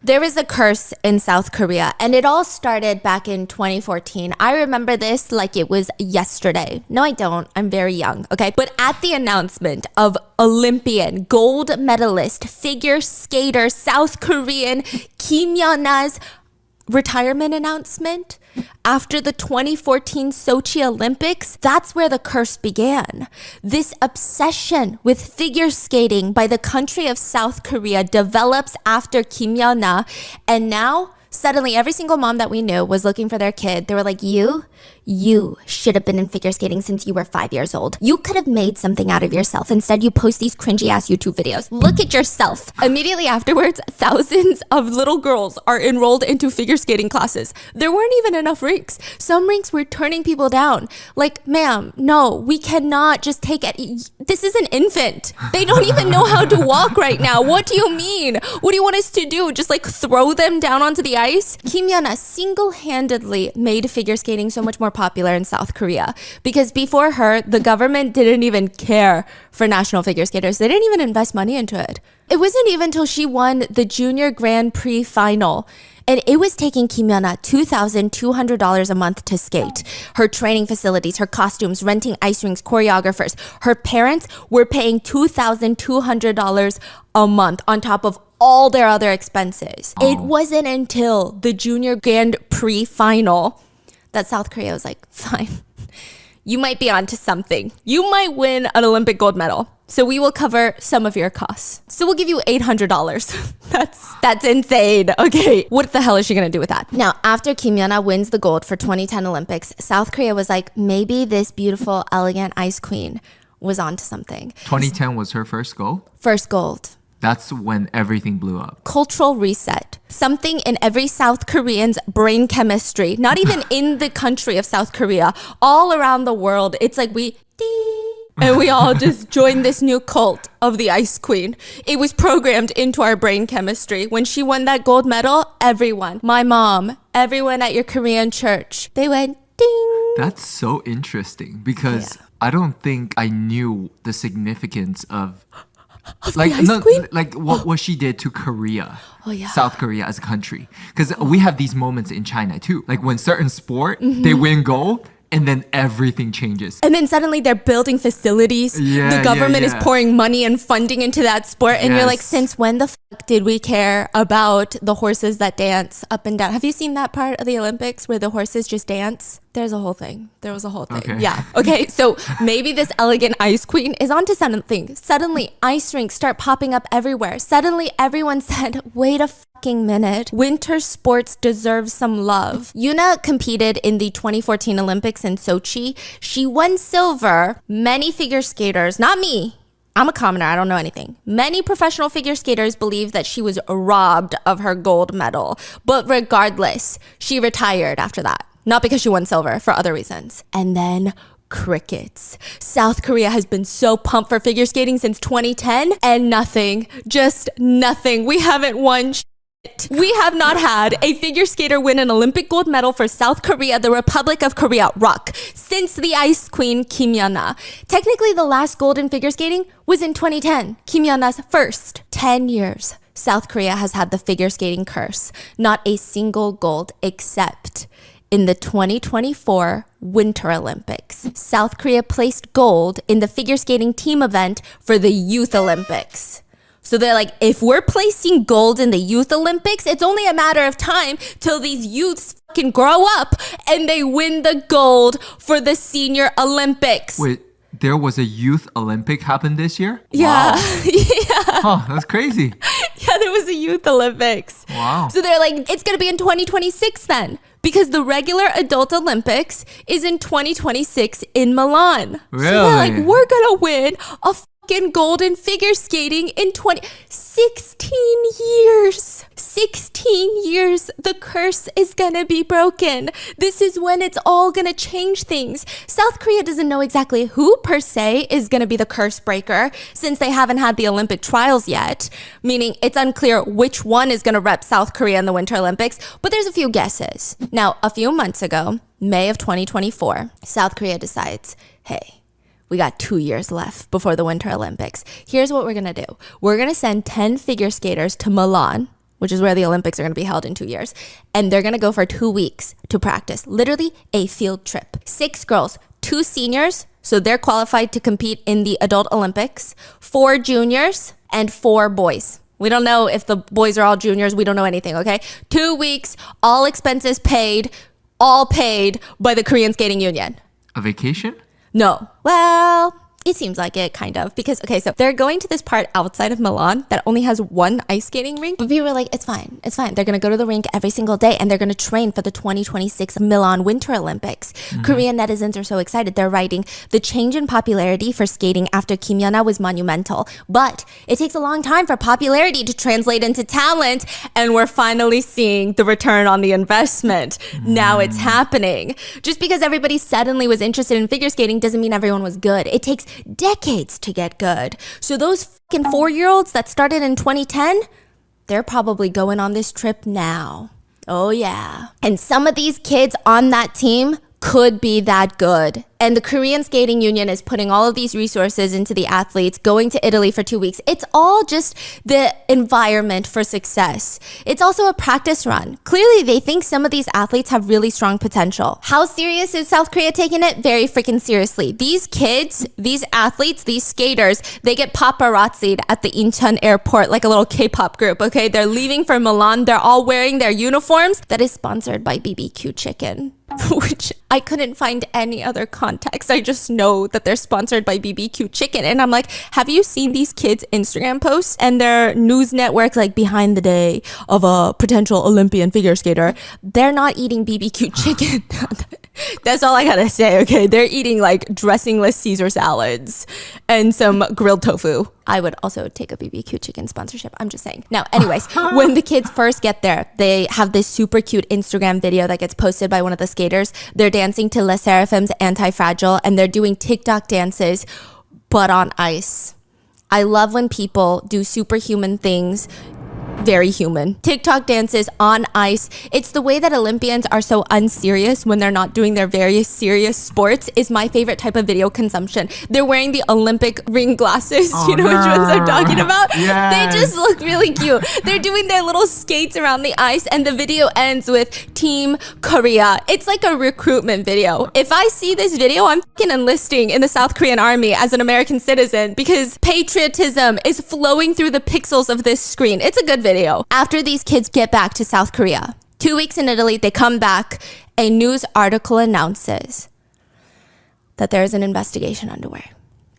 There is a curse in South Korea, and it all started back in 2014. I remember this like it was yesterday. No, I don't. I'm very young, okay? But at the announcement of Olympian gold medalist figure skater South Korean Kim Yeon-na's retirement announcement after the 2014 Sochi Olympics, that's where the curse began. This obsession with figure skating by the country of South Korea develops after Kim Yeon-na, and now suddenly every single mom that we knew was looking for their kid. They were like, you should have been in figure skating since you were 5 years old. You could have made something out of yourself. Instead, you post these cringy ass YouTube videos. Look at yourself. Immediately afterwards, thousands of little girls are enrolled into figure skating classes. There weren't even enough rinks. Some rinks were turning people down. Like, ma'am, no, we cannot just take it. This is an infant. They don't even know how to walk right now. What do you mean? What do you want us to do? Just like throw them down onto the ice? Kim Yeon-na single-handedly made figure skating so much more popular in South Korea, because before her, the government didn't even care for national figure skaters. They didn't even invest money into it. It wasn't even until she won the Junior Grand Prix final, and it was taking Kim Yeon-na $2,200 a month to skate. Her training facilities, her costumes, renting ice rinks, choreographers. Her parents were paying $2,200 a month on top of all their other expenses. It wasn't until the Junior Grand Prix final that South Korea was like, fine, you might be onto something. You might win an Olympic gold medal. So we will cover some of your costs. So we'll give you $800. That's insane. Okay, what the hell is she gonna do with that? Now, after Kim Yeon-na wins the gold for 2010 Olympics, South Korea was like, maybe this beautiful, elegant ice queen was onto something. 2010 was her first goal? First gold. That's when everything blew up. Cultural reset. Something in every South Korean's brain chemistry, not even in the country of South Korea, all around the world. It's like we ding, and we all just joined this new cult of the Ice Queen. It was programmed into our brain chemistry. When she won that gold medal, everyone, my mom, everyone at your Korean church, they went ding. That's so interesting because I don't think I knew the significance of like what she did to Korea, South Korea as a country, because we have these moments in China too, like when certain sport they win gold and then everything changes, and then suddenly they're building facilities, the government is pouring money and funding into that sport, and you're like, since when the fuck did we care about the horses that dance up and down? Have you seen that part of the Olympics where the horses just dance? There was a whole thing. Okay. Yeah. Okay. So maybe this elegant ice queen is onto something. Suddenly, ice rinks start popping up everywhere. Suddenly, everyone said, wait a fucking minute. Winter sports deserve some love. Yuna competed in the 2014 Olympics in Sochi. She won silver. Many figure skaters, not me, I'm a commoner, I don't know anything. Many professional figure skaters believe that she was robbed of her gold medal. But regardless, she retired after that. Not because she won silver, for other reasons. And then crickets. South Korea has been so pumped for figure skating since 2010, and nothing, just nothing. We haven't won shit. We have not had a figure skater win an Olympic gold medal for South Korea, the Republic of Korea, ROK, since the Ice Queen Kim Yeon-na. Technically, the last gold in figure skating was in 2010, Kim Yeon-na's first. 10 years, South Korea has had the figure skating curse. Not a single gold except in the 2024 Winter Olympics. South Korea placed gold in the figure skating team event for the Youth Olympics. So they're like, if we're placing gold in the Youth Olympics, it's only a matter of time till these youths fucking grow up and they win the gold for the Senior Olympics. Wait, there was a Youth Olympic happen this year? Yeah. Wow. Yeah. Huh, that's crazy. Yeah, there was a Youth Olympics. Wow. So they're like, it's going to be in 2026 then, because the regular adult Olympics is in 2026 in Milan. Really? So they're like, we're going to win a fucking gold in figure skating in 16 years. 16 years, the curse is gonna be broken. This is when it's all gonna change things. South Korea doesn't know exactly who per se is gonna be the curse breaker, since they haven't had the Olympic trials yet, meaning it's unclear which one is gonna rep South Korea in the Winter Olympics, but there's a few guesses. Now, a few months ago, May of 2024, South Korea decides, hey, We got 2 years left before the Winter Olympics. Here's what we're going to do. We're going to send 10 figure skaters to Milan, which is where the Olympics are going to be held in 2 years. And they're going to go for 2 weeks to practice. Literally a field trip. 6 girls, 2 seniors, so they're qualified to compete in the adult Olympics, 4 juniors, and 4 boys. We don't know if the boys are all juniors. We don't know anything, okay? 2 weeks, all expenses paid, all paid by the Korean Skating Union. A vacation? No. Well, it seems like it, kind of. Because, okay, so they're going to this part outside of Milan that only has 1 ice skating rink. But people were like, it's fine. It's fine. They're going to go to the rink every single day and they're going to train for the 2026 Milan Winter Olympics. Korean netizens are so excited. They're writing, the change in popularity for skating after Kim Yeona was monumental. But it takes a long time for popularity to translate into talent. And we're finally seeing the return on the investment. Now it's happening. Just because everybody suddenly was interested in figure skating doesn't mean everyone was good. It takes decades to get good. So those fucking 4-year-olds that started in 2010, they're probably going on this trip now. Oh yeah. And some of these kids on that team could be that good. And the Korean Skating Union is putting all of these resources into the athletes going to Italy for 2 weeks. It's all just the environment for success. It's also a practice run. Clearly, they think some of these athletes have really strong potential. How serious is South Korea taking it? Very freaking seriously. These kids, these athletes, these skaters, they get paparazzi'd at the Incheon airport like a little K-pop group, okay? They're leaving for Milan. They're all wearing their uniforms. That is sponsored by BBQ Chicken, which I couldn't find any other context. I just know that they're sponsored by BBQ Chicken. And I'm like, have you seen these kids' Instagram posts and their news networks like behind the day of a potential Olympian figure skater? They're not eating BBQ chicken. That's all I gotta say, okay? They're eating like dressingless Caesar salads and some grilled tofu. I would also take a BBQ chicken sponsorship. I'm just saying. Now, anyways, when the kids first get there, they have this super cute Instagram video that gets posted by one of the skaters. They're dancing to Les Serafim's Anti-Fragile and they're doing TikTok dances, but on ice. I love when people do superhuman things. Very human. TikTok dances on ice. It's the way that Olympians are so unserious when they're not doing their very serious sports is my favorite type of video consumption. They're wearing the Olympic ring glasses. You know which ones I'm talking about? Yes. They just look really cute. They're doing their little skates around the ice and the video ends with Team Korea. It's like a recruitment video. If I see this video, I'm fucking enlisting in the South Korean army as an American citizen because patriotism is flowing through the pixels of this screen. It's a good video. After these kids get back to South Korea, 2 weeks in Italy, they come back. A news article announces that there is an investigation underway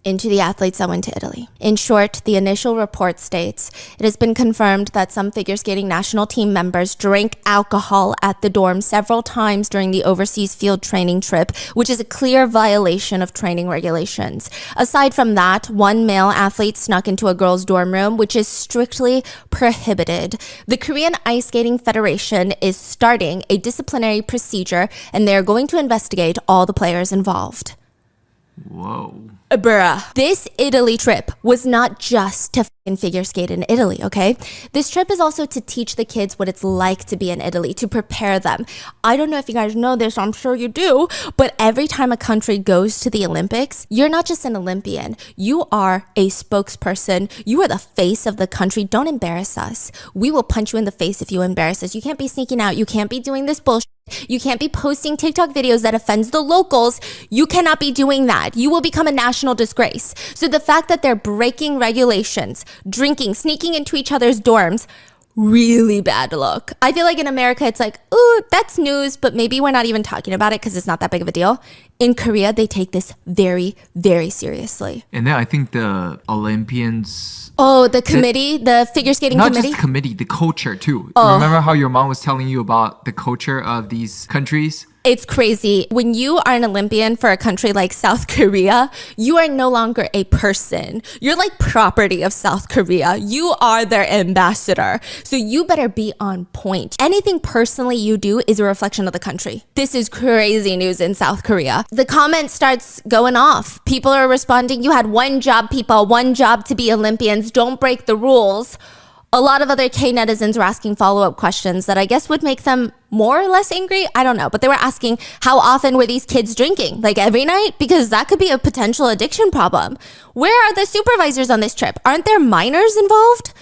into the athletes that went to Italy. In short, the initial report states, it has been confirmed that some figure skating national team members drank alcohol at the dorm several times during the overseas field training trip, which is a clear violation of training regulations. Aside from that, 1 male athlete snuck into a girl's dorm room, which is strictly prohibited. The Korean Ice Skating Federation is starting a disciplinary procedure, and they're going to investigate all the players involved. Whoa. Bruh. This Italy trip was not just to figure skate in Italy, okay? This trip is also to teach the kids what it's like to be in Italy, to prepare them. I don't know if you guys know this, I'm sure you do, but every time a country goes to the Olympics, you're not just an Olympian. You are a spokesperson. You are the face of the country. Don't embarrass us. We will punch you in the face if you embarrass us. You can't be sneaking out. You can't be doing this bullshit. You can't be posting TikTok videos that offends the locals. You cannot be doing that. You will become a national disgrace. So the fact that they're breaking regulations, drinking, sneaking into each other's dorms, really bad look. I feel like in America, it's like, ooh, that's news, but maybe we're not even talking about it because it's not that big of a deal. In Korea, they take this very, very seriously. And then I think the Olympians... Oh, the committee, the figure skating not committee? Not just committee, the culture too. Oh. Remember how your mom was telling you about the culture of these countries? It's crazy. When you are an Olympian for a country like South Korea, you are no longer a person. You're like property of South Korea. You are their ambassador. So you better be on point. Anything personally you do is a reflection of the country. This is crazy news in South Korea. The comment starts going off. People are responding, you had one job, people, one job to be Olympians. Don't break the rules. A lot of other K netizens were asking follow-up questions that I guess would make them more or less angry. I don't know. But they were asking how often were these kids drinking? Like every night? Because that could be a potential addiction problem. Where are the supervisors on this trip? Aren't there minors involved?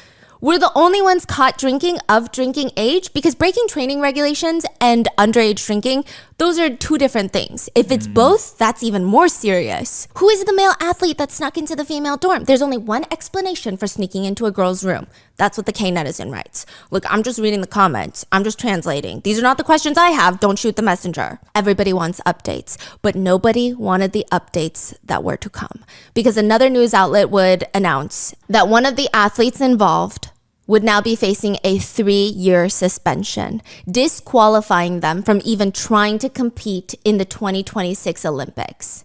We're the only ones caught drinking of drinking age, because breaking training regulations and underage drinking, those are two different things. If it's both, that's even more serious. Who is the male athlete that snuck into the female dorm? There's only one explanation for sneaking into a girl's room. That's what the K netizen writes. Look, I'm just reading the comments. I'm just translating. These are not the questions I have. Don't shoot the messenger. Everybody wants updates, but nobody wanted the updates that were to come, because another news outlet would announce that one of the athletes involved would now be facing a 3-year suspension, disqualifying them from even trying to compete in the 2026 Olympics.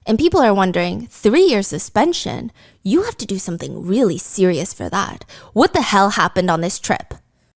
And people are wondering, 3-year suspension? You have to do something really serious for that. What the hell happened on this trip?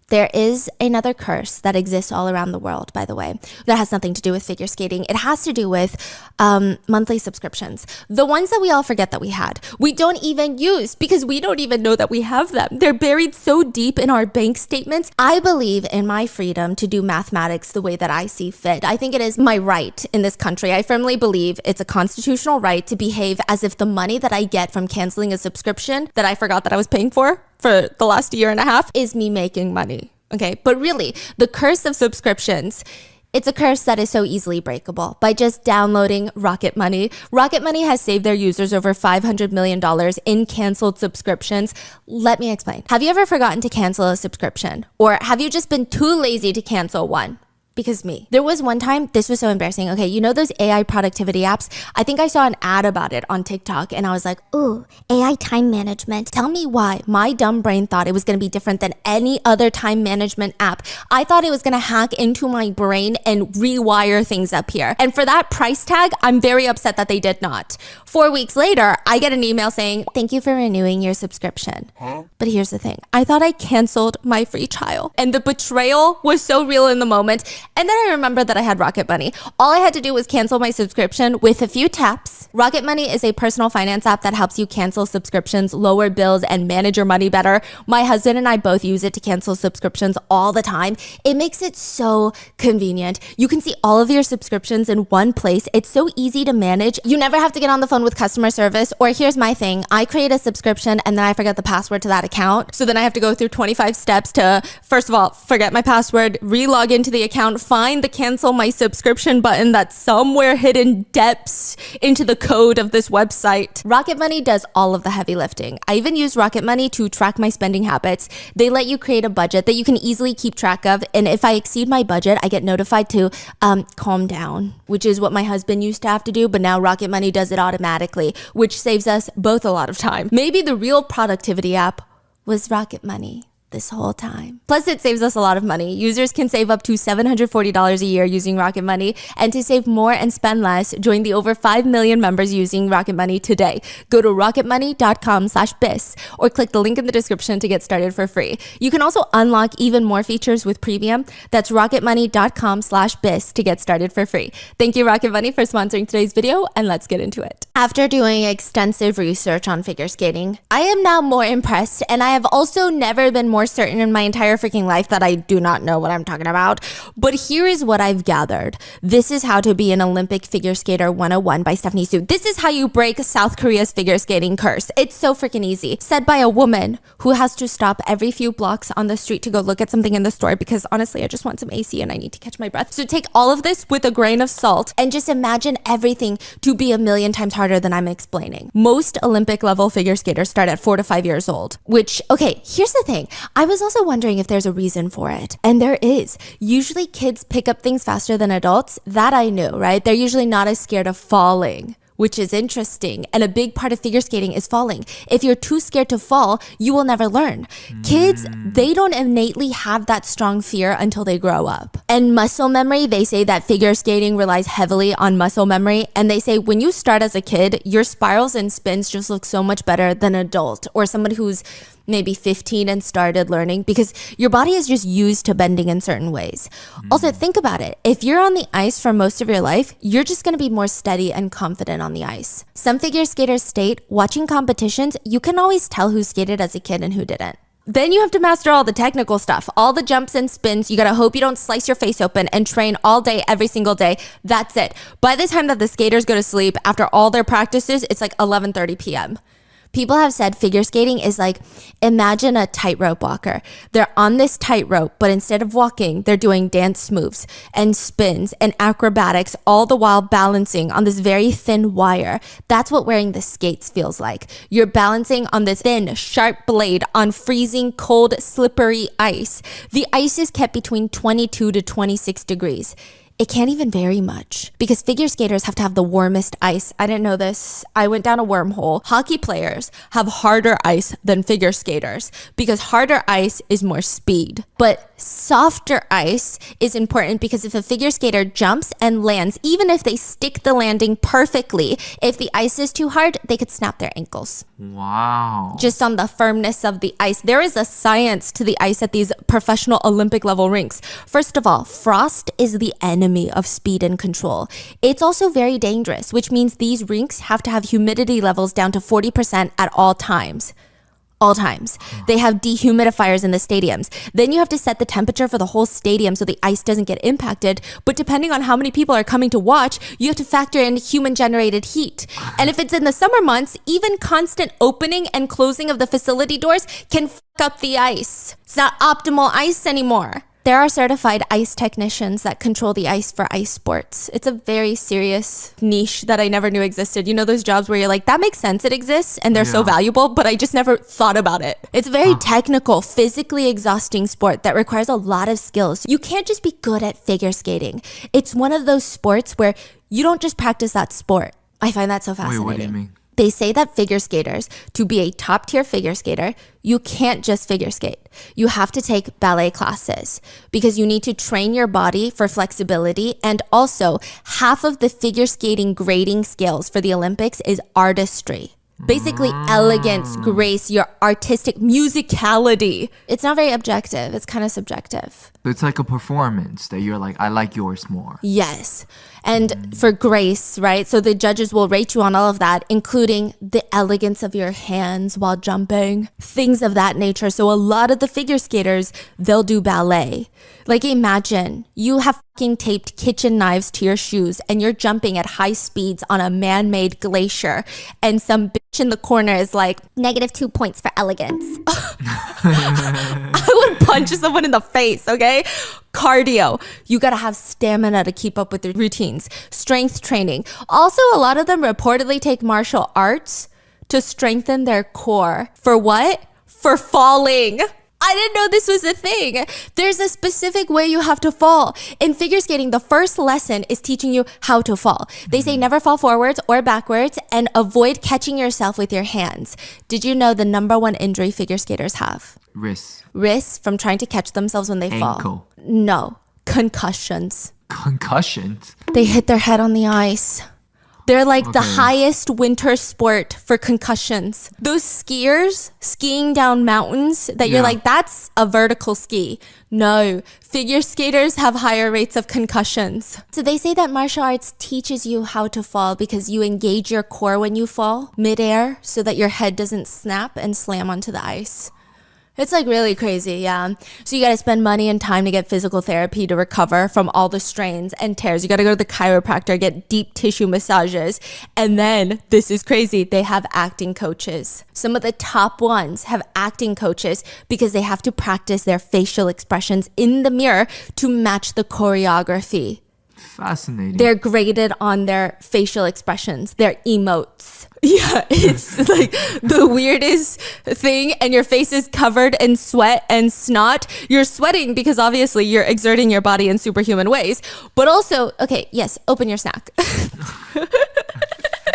There is another curse that exists all around the world, by the way, that has nothing to do with figure skating. It has to do with monthly subscriptions. The ones that we all forget that we had. We don't even use because we don't even know that we have them. They're buried so deep in our bank statements. I believe in my freedom to do mathematics the way that I see fit. I think it is my right in this country. I firmly believe it's a constitutional right to behave as if the money that I get from canceling a subscription that I forgot that I was paying for the last year and a half is me making money. Okay, but really, the curse of subscriptions, it's a curse that is so easily breakable by just downloading Rocket Money. Rocket Money has saved their users over $500 million in canceled subscriptions. Let me explain. Have you ever forgotten to cancel a subscription? Or have you just been too lazy to cancel one? Because me. There was one time, this was so embarrassing. Okay, you know those AI productivity apps? I think I saw an ad about it on TikTok and I was like, ooh, AI time management. Tell me why my dumb brain thought it was going to be different than any other time management app. I thought it was going to hack into my brain and rewire things up here. And for that price tag, I'm very upset that they did not. 4 weeks later, I get an email saying, thank you for renewing your subscription. But here's the thing. I thought I canceled my free trial and the betrayal was so real in the moment. And then I remembered that I had Rocket Money. All I had to do was cancel my subscription with a few taps. Rocket Money is a personal finance app that helps you cancel subscriptions, lower bills, and manage your money better. My husband and I both use it to cancel subscriptions all the time. It makes it so convenient. You can see all of your subscriptions in one place. It's so easy to manage. You never have to get on the phone with customer service. Or here's my thing. I create a subscription and then I forget the password to that account. So then I have to go through 25 steps to, first of all, forget my password, re-log into the account, find the cancel my subscription button that's somewhere hidden depths into the code of this website. Rocket Money does all of the heavy lifting. I even use Rocket Money to track my spending habits. They let you create a budget that you can easily keep track of. And if I exceed my budget, I get notified to calm down, which is what my husband used to have to do. But now Rocket Money does it automatically, which saves us both a lot of time. Maybe the real productivity app was Rocket Money this whole time. Plus, it saves us a lot of money. Users can save up to $740 a year using Rocket Money. And to save more and spend less, join the over 5 million members using Rocket Money today. Go to rocketmoney.com/bis or click the link in the description to get started for free. You can also unlock even more features with premium. That's rocketmoney.com/bis to get started for free. Thank you, Rocket Money, for sponsoring today's video, and let's get into it. After doing extensive research on figure skating, I am now more impressed, and I have also never been more certain in my entire freaking life that I do not know what I'm talking about. But here is what I've gathered. This is how to be an Olympic figure skater 101 by Stephanie Soo. This is how you break South Korea's figure skating curse. It's so freaking easy. Said by a woman who has to stop every few blocks on the street to go look at something in the store because honestly, I just want some AC and I need to catch my breath. So take all of this with a grain of salt and just imagine everything to be a million times harder than I'm explaining. Most Olympic level figure skaters start at 4 to 5 years old, which, okay, here's the thing. I was also wondering if there's a reason for it. And there is. Usually kids pick up things faster than adults. That I knew, right? They're usually not as scared of falling, which is interesting. And a big part of figure skating is falling. If you're too scared to fall, you will never learn. Kids, they don't innately have that strong fear until they grow up. And muscle memory, they say that figure skating relies heavily on muscle memory. And they say when you start as a kid, your spirals and spins just look so much better than an adult or somebody who's maybe 15 and started learning because your body is just used to bending in certain ways. Also, think about it. If you're on the ice for most of your life, you're just going to be more steady and confident on the ice. Some figure skaters state, watching competitions, you can always tell who skated as a kid and who didn't. Then you have to master all the technical stuff, all the jumps and spins. You got to hope you don't slice your face open and train all day, every single day. That's it. By the time that the skaters go to sleep, after all their practices, it's like 11:30 p.m. People have said figure skating is like, imagine a tightrope walker. They're on this tightrope, but instead of walking, they're doing dance moves and spins and acrobatics, all the while balancing on this very thin wire. That's what wearing the skates feels like. You're balancing on this thin, sharp blade on freezing, cold, slippery ice. The ice is kept between 22 to 26 degrees. It can't even vary much because figure skaters have to have the warmest ice. I didn't know this. I went down a wormhole. Hockey players have harder ice than figure skaters because harder ice is more speed. But softer ice is important because if a figure skater jumps and lands, even if they stick the landing perfectly, if the ice is too hard, they could snap their ankles. Wow. Just on the firmness of the ice. There is a science to the ice at these professional Olympic level rinks. First of all, frost is the enemy of speed and control. It's also very dangerous, which means these rinks have to have humidity levels down to 40% at all times. All times. They have dehumidifiers in the stadiums. Then you have to set the temperature for the whole stadium so the ice doesn't get impacted. But depending on how many people are coming to watch, you have to factor in human generated heat. And if it's in the summer months, even constant opening and closing of the facility doors can fuck up the ice. It's not optimal ice anymore. There are certified ice technicians that control the ice for ice sports. It's a very serious niche that I never knew existed. You know those jobs where you're like, that makes sense it exists and they're so valuable, but I just never thought about it. It's a very technical, physically exhausting sport that requires a lot of skills. You can't just be good at figure skating. It's one of those sports where you don't just practice that sport. I find that so fascinating. Wait, what do you mean? They say that figure skaters, to be a top tier figure skater, you can't just figure skate. You have to take ballet classes because you need to train your body for flexibility. And also, half of the figure skating grading scales for the Olympics is artistry. Basically, elegance, grace, your artistic musicality. It's not very objective. It's kind of subjective. It's like a performance that you're like, I like yours more. Yes. And for grace, right? So the judges will rate you on all of that, including the elegance of your hands while jumping, things of that nature. So a lot of the figure skaters, they'll do ballet. Like imagine you have fucking taped kitchen knives to your shoes and you're jumping at high speeds on a man-made glacier and some bitch in the corner is like, -2 points for elegance. I would punch someone in the face, okay? Cardio. You gotta have stamina to keep up with the routines. Strength training. Also, a lot of them reportedly take martial arts to strengthen their core. For what? For falling. I didn't know this was a thing. There's a specific way you have to fall. In figure skating, the first lesson is teaching you how to fall. They say never fall forwards or backwards and avoid catching yourself with your hands. Did you know the #1 injury figure skaters have? Wrists. Wrists from trying to catch themselves when they fall. Ankle. No, concussions. Concussions? They hit their head on the ice. They're like the highest winter sport for concussions. Those skiers skiing down mountains that you're like, that's a vertical ski. No, figure skaters have higher rates of concussions. So they say that martial arts teaches you how to fall because you engage your core when you fall midair so that your head doesn't snap and slam onto the ice. It's like really crazy, yeah. So you got to spend money and time to get physical therapy to recover from all the strains and tears. You got to go to the chiropractor, get deep tissue massages. And then, this is crazy, they have acting coaches. Some of the top ones have acting coaches because they have to practice their facial expressions in the mirror to match the choreography. Fascinating. They're graded on their facial expressions, their emotes. Yeah, it's like the weirdest thing, and your face is covered in sweat and snot. You're sweating because obviously you're exerting your body in superhuman ways, but also, okay, yes, open your snack.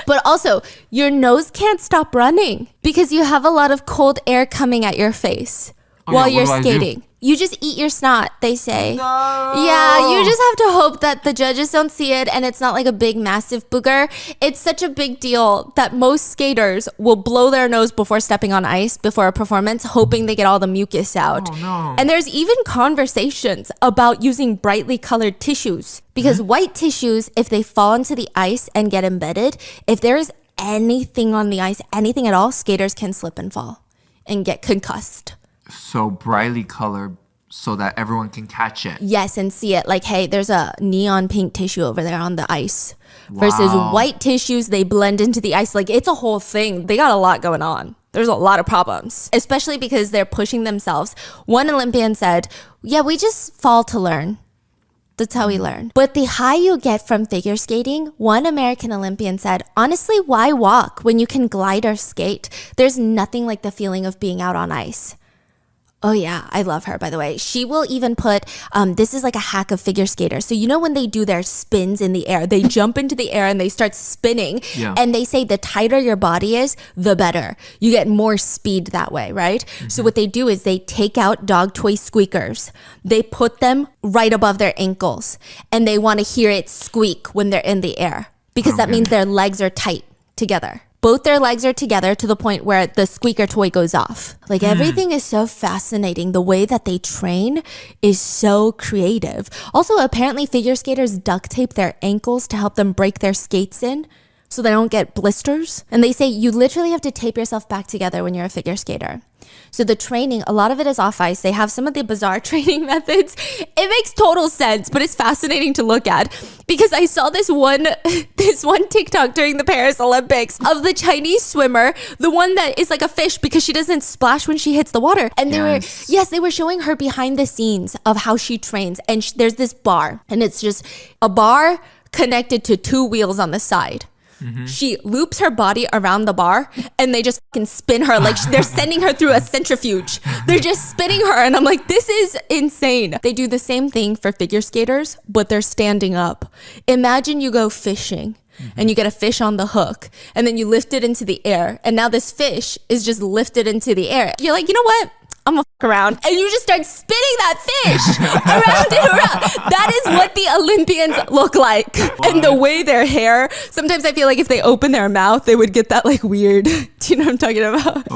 But also, your nose can't stop running because you have a lot of cold air coming at your face while you're skating. You just eat your snot, they say. No. Yeah, you just have to hope that the judges don't see it and it's not like a big, massive booger. It's such a big deal that most skaters will blow their nose before stepping on ice before a performance, hoping they get all the mucus out. Oh, no. And there's even conversations about using brightly colored tissues because white tissues, if they fall into the ice and get embedded, if there is anything on the ice, anything at all, skaters can slip and fall and get concussed. so brightly colored so that everyone can catch it. Yes, and see it. Like, hey, there's a neon pink tissue over there on the ice. Versus white tissues, they blend into the ice. Like, it's a whole thing. They got a lot going on. There's a lot of problems, especially because they're pushing themselves. One Olympian said, yeah, we just fall to learn. That's how we learn. But the high you get from figure skating, one American Olympian said, honestly, why walk when you can glide or skate? There's nothing like the feeling of being out on ice. Oh yeah, I love her, by the way. She will even put, this is like a hack of figure skaters. So you know when they do their spins in the air, they jump into the air and they start spinning. Yeah. And they say the tighter your body is, the better. You get more speed that way, right? Mm-hmm. So what they do is they take out dog toy squeakers. They put them right above their ankles. And they want to hear it squeak when they're in the air. Because that means their legs are tight together. Both their legs are together to the point where the squeaker toy goes off. Like everything is so fascinating. The way that they train is so creative. Also, apparently figure skaters duct tape their ankles to help them break their skates in so they don't get blisters. And they say you literally have to tape yourself back together when you're a figure skater. So the training, a lot of it is off ice. They have some of the bizarre training methods. It makes total sense, but it's fascinating to look at because I saw this one TikTok during the Paris Olympics of the Chinese swimmer, the one that is like a fish because she doesn't splash when she hits the water. And they were showing her behind the scenes of how she trains. And there's this bar, and it's just a bar connected to two wheels on the side. Mm-hmm. She loops her body around the bar and they just fucking spin her like they're sending her through a centrifuge. They're just spinning her and I'm like, this is insane. They do the same thing for figure skaters, but they're standing up. Imagine you go fishing and you get a fish on the hook and then you lift it into the air and now this fish is just lifted into the air. You're like, you know what? I'm gonna fuck around. And you just start spinning that fish around and around. That is what the Olympians look like. What? And the way their hair, sometimes I feel like if they open their mouth, they would get that like weird, do you know what I'm talking about?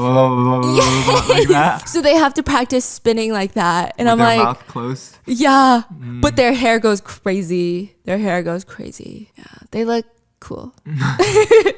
Yes. Like that? So they have to practice spinning like that. And with I'm their like, mouth closed? Yeah, but their hair goes crazy. Yeah, they look cool.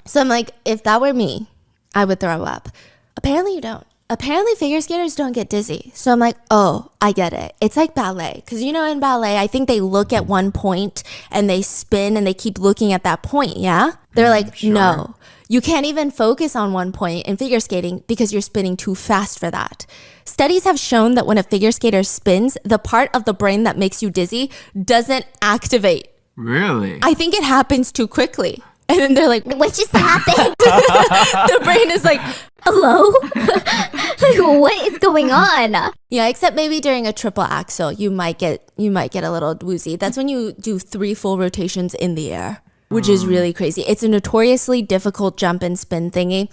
So I'm like, if that were me, I would throw up. Apparently you don't. Apparently figure skaters don't get dizzy. So I'm like, oh, I get it. It's like ballet. Because you know in ballet, I think they look at one point and they spin and they keep looking at that point, yeah? They're like, sure. No, you can't even focus on one point in figure skating because you're spinning too fast for that. Studies have shown that when a figure skater spins, the part of the brain that makes you dizzy doesn't activate. Really? I think it happens too quickly. And then they're like, what just happened? The brain is like, hello? Like, what is going on? Yeah, except maybe during a triple axel, you might get a little woozy. That's when you do 3 full rotations in the air, which is really crazy. It's a notoriously difficult jump and spin thingy.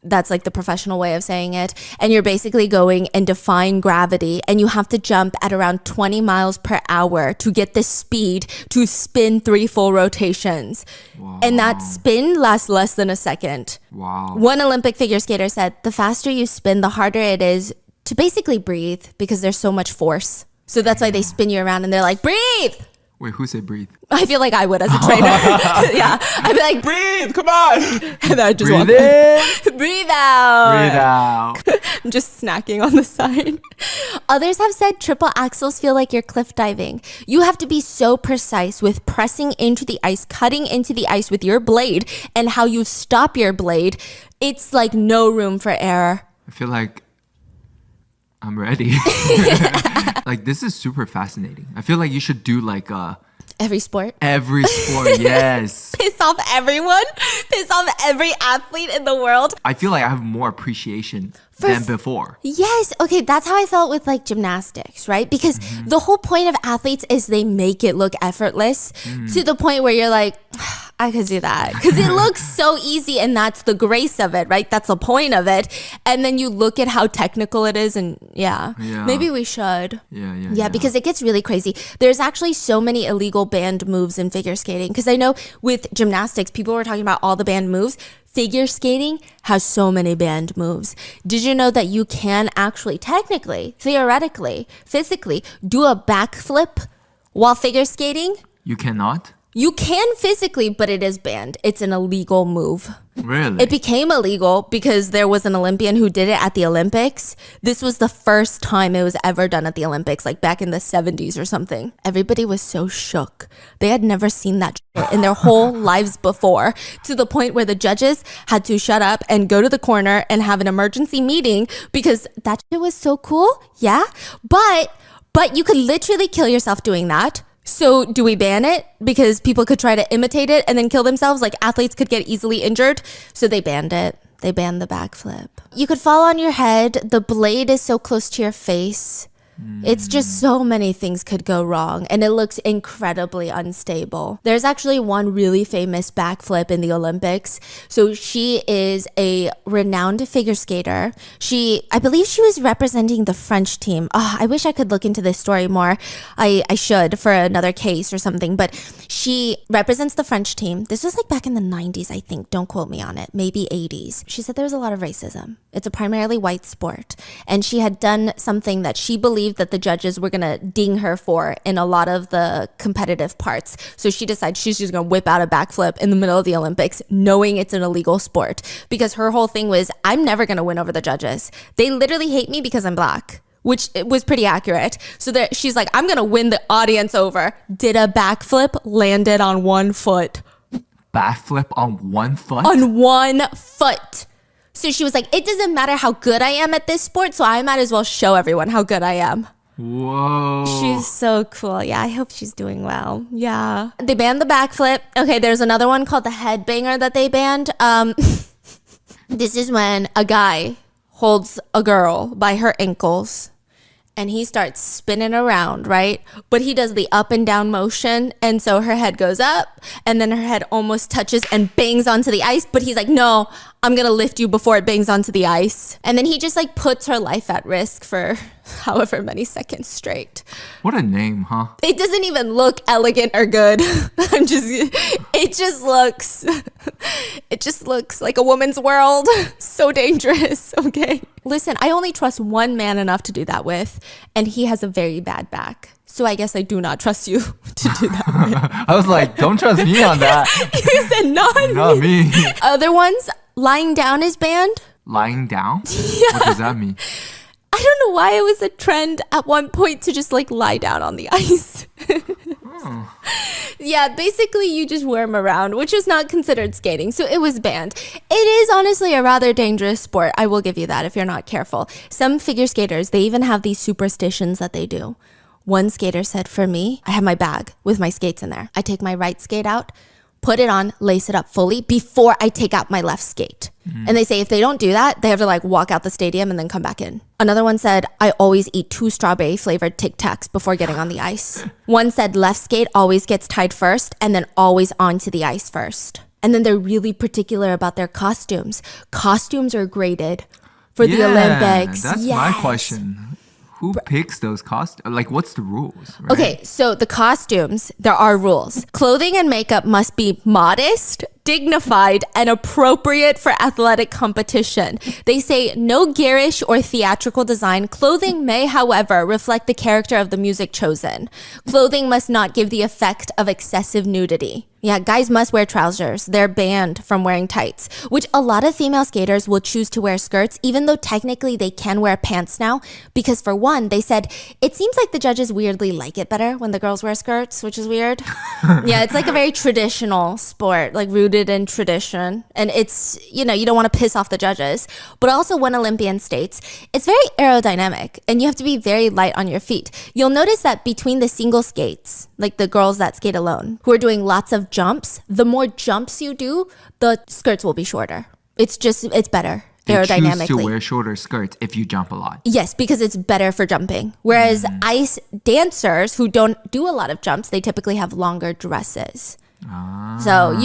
That's like the professional way of saying it. And you're basically going and defying gravity and you have to jump at around 20 miles per hour to get the speed to spin 3 full rotations. Wow. And that spin lasts less than a second. Wow. One Olympic figure skater said, the faster you spin, the harder it is to basically breathe because there's so much force. So that's why they spin you around and they're like, breathe. Wait, who said breathe? I feel like I would as a trainer. Yeah. I'd be like, breathe, come on. And then I'd just breathe in. Breathe out. Breathe out. I'm just snacking on the side. Others have said triple axels feel like you're cliff diving. You have to be so precise with pressing into the ice, cutting into the ice with your blade, and how you stop your blade. It's like no room for error. I feel like I'm ready. Like, this is super fascinating. I feel like you should do like every sport, yes. Piss off everyone. Piss off every athlete in the world. I feel like I have more appreciation than before. Yes. Okay, that's how I felt with like gymnastics, right? Because the whole point of athletes is they make it look effortless to the point where you're like, I could do that because it looks so easy and that's the grace of it, right? That's the point of it. And then you look at how technical it is and maybe we should. Yeah, because it gets really crazy. There's actually so many illegal banned moves in figure skating because I know with gymnastics, people were talking about all the banned moves. Figure skating has so many banned moves. Did you know that you can actually technically, theoretically, physically do a backflip while figure skating? You cannot? You can physically, but it is banned. It's an illegal move. Really? It became illegal because there was an Olympian who did it at the Olympics. This was the first time it was ever done at the Olympics, like back in the 70s or something. Everybody was so shook. They had never seen that shit in their whole lives before, to the point where the judges had to shut up and go to the corner and have an emergency meeting because that shit was so cool. Yeah. But you could literally kill yourself doing that. So do we ban it because people could try to imitate it and then kill themselves? Like athletes could get easily injured. So they banned it. They banned the backflip. You could fall on your head. The blade is so close to your face. It's just so many things could go wrong, and it looks incredibly unstable. There's actually one really famous backflip in the Olympics. So she is a renowned figure skater. I believe she was representing the French team. Oh, I wish I could look into this story more. I should for another case or something, but she represents the French team. This was like back in the 90s, I think. Don't quote me on it. Maybe 80s. She said there was a lot of racism. It's a primarily white sport, and she had done something that she believed that the judges were gonna ding her for in a lot of the competitive parts. So she decides she's just gonna whip out a backflip in the middle of the Olympics, knowing it's an illegal sport, because her whole thing was, I'm never gonna win over the judges. They literally hate me because I'm black, which was pretty accurate. So she's like, I'm gonna win the audience over. Did a backflip, landed on one foot. Backflip on one foot? On one foot. So she was like, it doesn't matter how good I am at this sport, so I might as well show everyone how good I am. Whoa. She's so cool. Yeah, I hope she's doing well. Yeah. They banned the backflip. Okay, there's another one called the headbanger that they banned. This is when a guy holds a girl by her ankles and he starts spinning around, right? But he does the up and down motion. And so her head goes up and then her head almost touches and bangs onto the ice. But he's like, no, I'm going to lift you before it bangs onto the ice. And then he just like puts her life at risk for however many seconds straight. What a name, huh? It doesn't even look elegant or good. It just looks like a woman's world. So dangerous. Okay. Listen, I only trust one man enough to do that with, and he has a very bad back. So I guess I do not trust you to do that with. I was like, don't trust me on that. You said not me. Other ones, lying down is banned. Lying down? Yeah. What does that mean? I don't know why it was a trend at one point to just like lie down on the ice. Yeah, basically you just worm around, which is not considered skating, so it was banned. It is honestly a rather dangerous sport. I will give you that if you're not careful. Some figure skaters, they even have these superstitions that they do. One skater said, for me, I have my bag with my skates in there. I take my right skate out, put it on, lace it up fully before I take out my left skate. And they say if they don't do that, they have to like walk out the stadium and then come back in. Another one said, I always eat 2 strawberry flavored Tic Tacs before getting on the ice. One said left skate always gets tied first and then always onto the ice first. And then they're really particular about their costumes. Costumes are graded for the Olympics. That's my question. Who picks those costumes? Like, what's the rules? Right? Okay, so the costumes, there are rules. Clothing and makeup must be modest, dignified, and appropriate for athletic competition. They say no garish or theatrical design. Clothing may, however, reflect the character of the music chosen. Clothing must not give the effect of excessive nudity. Yeah, guys must wear trousers. They're banned from wearing tights, which a lot of female skaters will choose to wear skirts, even though technically they can wear pants now. Because for one, they said, it seems like the judges weirdly like it better when the girls wear skirts, which is weird. Yeah, it's like a very traditional sport, like rooted in tradition. And it's, you know, you don't want to piss off the judges. But also one Olympian states, it's very aerodynamic and you have to be very light on your feet. You'll notice that between the single skates, like the girls that skate alone, who are doing lots of jumps, the more jumps you do, the skirts will be shorter. It's better aerodynamically. They choose to wear shorter skirts if you jump a lot. Yes, because it's better for jumping. Whereas ice dancers who don't do a lot of jumps, they typically have longer dresses. So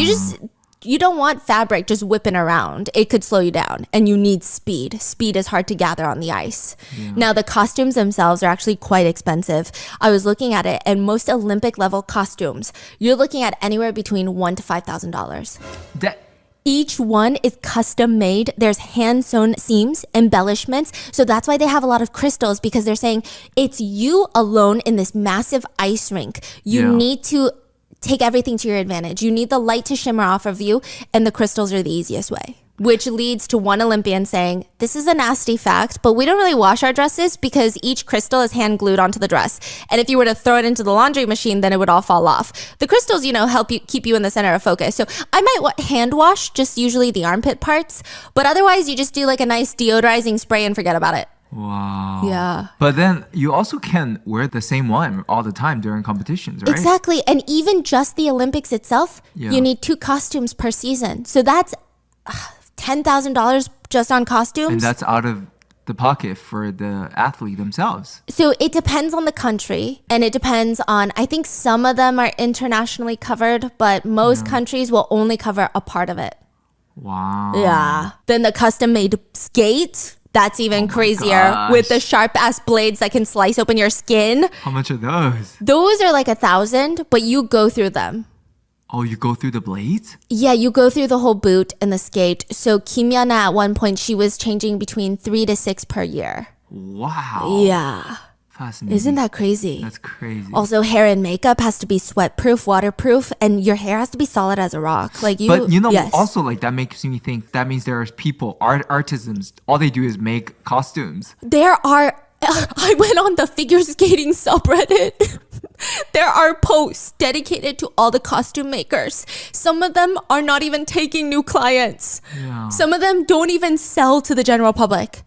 you don't want fabric just whipping around. It could slow you down and you need speed. Speed is hard to gather on the ice. Yeah. Now the costumes themselves are actually quite expensive. I was looking at it and most Olympic level costumes, you're looking at anywhere between $1,000 to $5,000. Each one is custom made. There's hand sewn seams, embellishments. So that's why they have a lot of crystals, because they're saying it's you alone in this massive ice rink. You need to take everything to your advantage. You need the light to shimmer off of you, and the crystals are the easiest way. Which leads to one Olympian saying, this is a nasty fact, but we don't really wash our dresses because each crystal is hand glued onto the dress. And if you were to throw it into the laundry machine, then it would all fall off. The crystals, help you keep you in the center of focus. So I might hand wash just usually the armpit parts, but otherwise you just do like a nice deodorizing spray and forget about it. Wow. Yeah. But then you also can wear the same one all the time during competitions, right? Exactly. And even just the Olympics itself, Yeah. you need 2 costumes per season. So that's $10,000 just on costumes. And that's out of the pocket for the athlete themselves. So it depends on the country, and it depends on, I think some of them are internationally covered, but most countries will only cover a part of it. Wow. Yeah. Then the custom made skate, that's even crazier gosh. with the sharp ass blades that can slice open your skin. How much are those? Those are like 1,000, but you go through them. Oh, you go through the blades? Yeah, you go through the whole boot and the skate. So Kim Yana at one point, she was changing between 3 to 6 per year. Wow. Yeah. Fascinating. Isn't that crazy? That's crazy. Also, hair and makeup has to be sweat-proof, waterproof, and your hair has to be solid as a rock. Like you, But yes. also like that makes me think that means there are people, artisans, all they do is make costumes. There are, I went on the figure skating subreddit. There are posts dedicated to all the costume makers. Some of them are not even taking new clients. Yeah. Some of them don't even sell to the general public.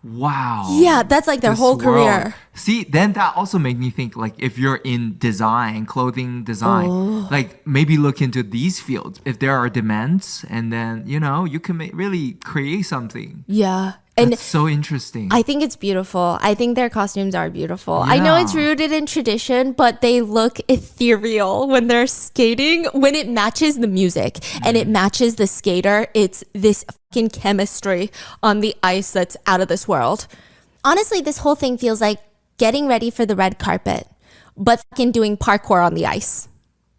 Wow. Yeah, that's like their This whole world. career. See, then that also made me think like if you're in design, clothing design, like maybe look into these fields. If there are demands and then, you can really create something. Yeah. And That's so interesting. I think it's beautiful. I think their costumes are beautiful. I know Yeah. it's rooted in tradition, but they look ethereal when they're skating. When it matches the music and it matches the skater, it's this fucking chemistry on the ice that's out of this world. Honestly, this whole thing feels like getting ready for the red carpet, but fucking doing parkour on the ice.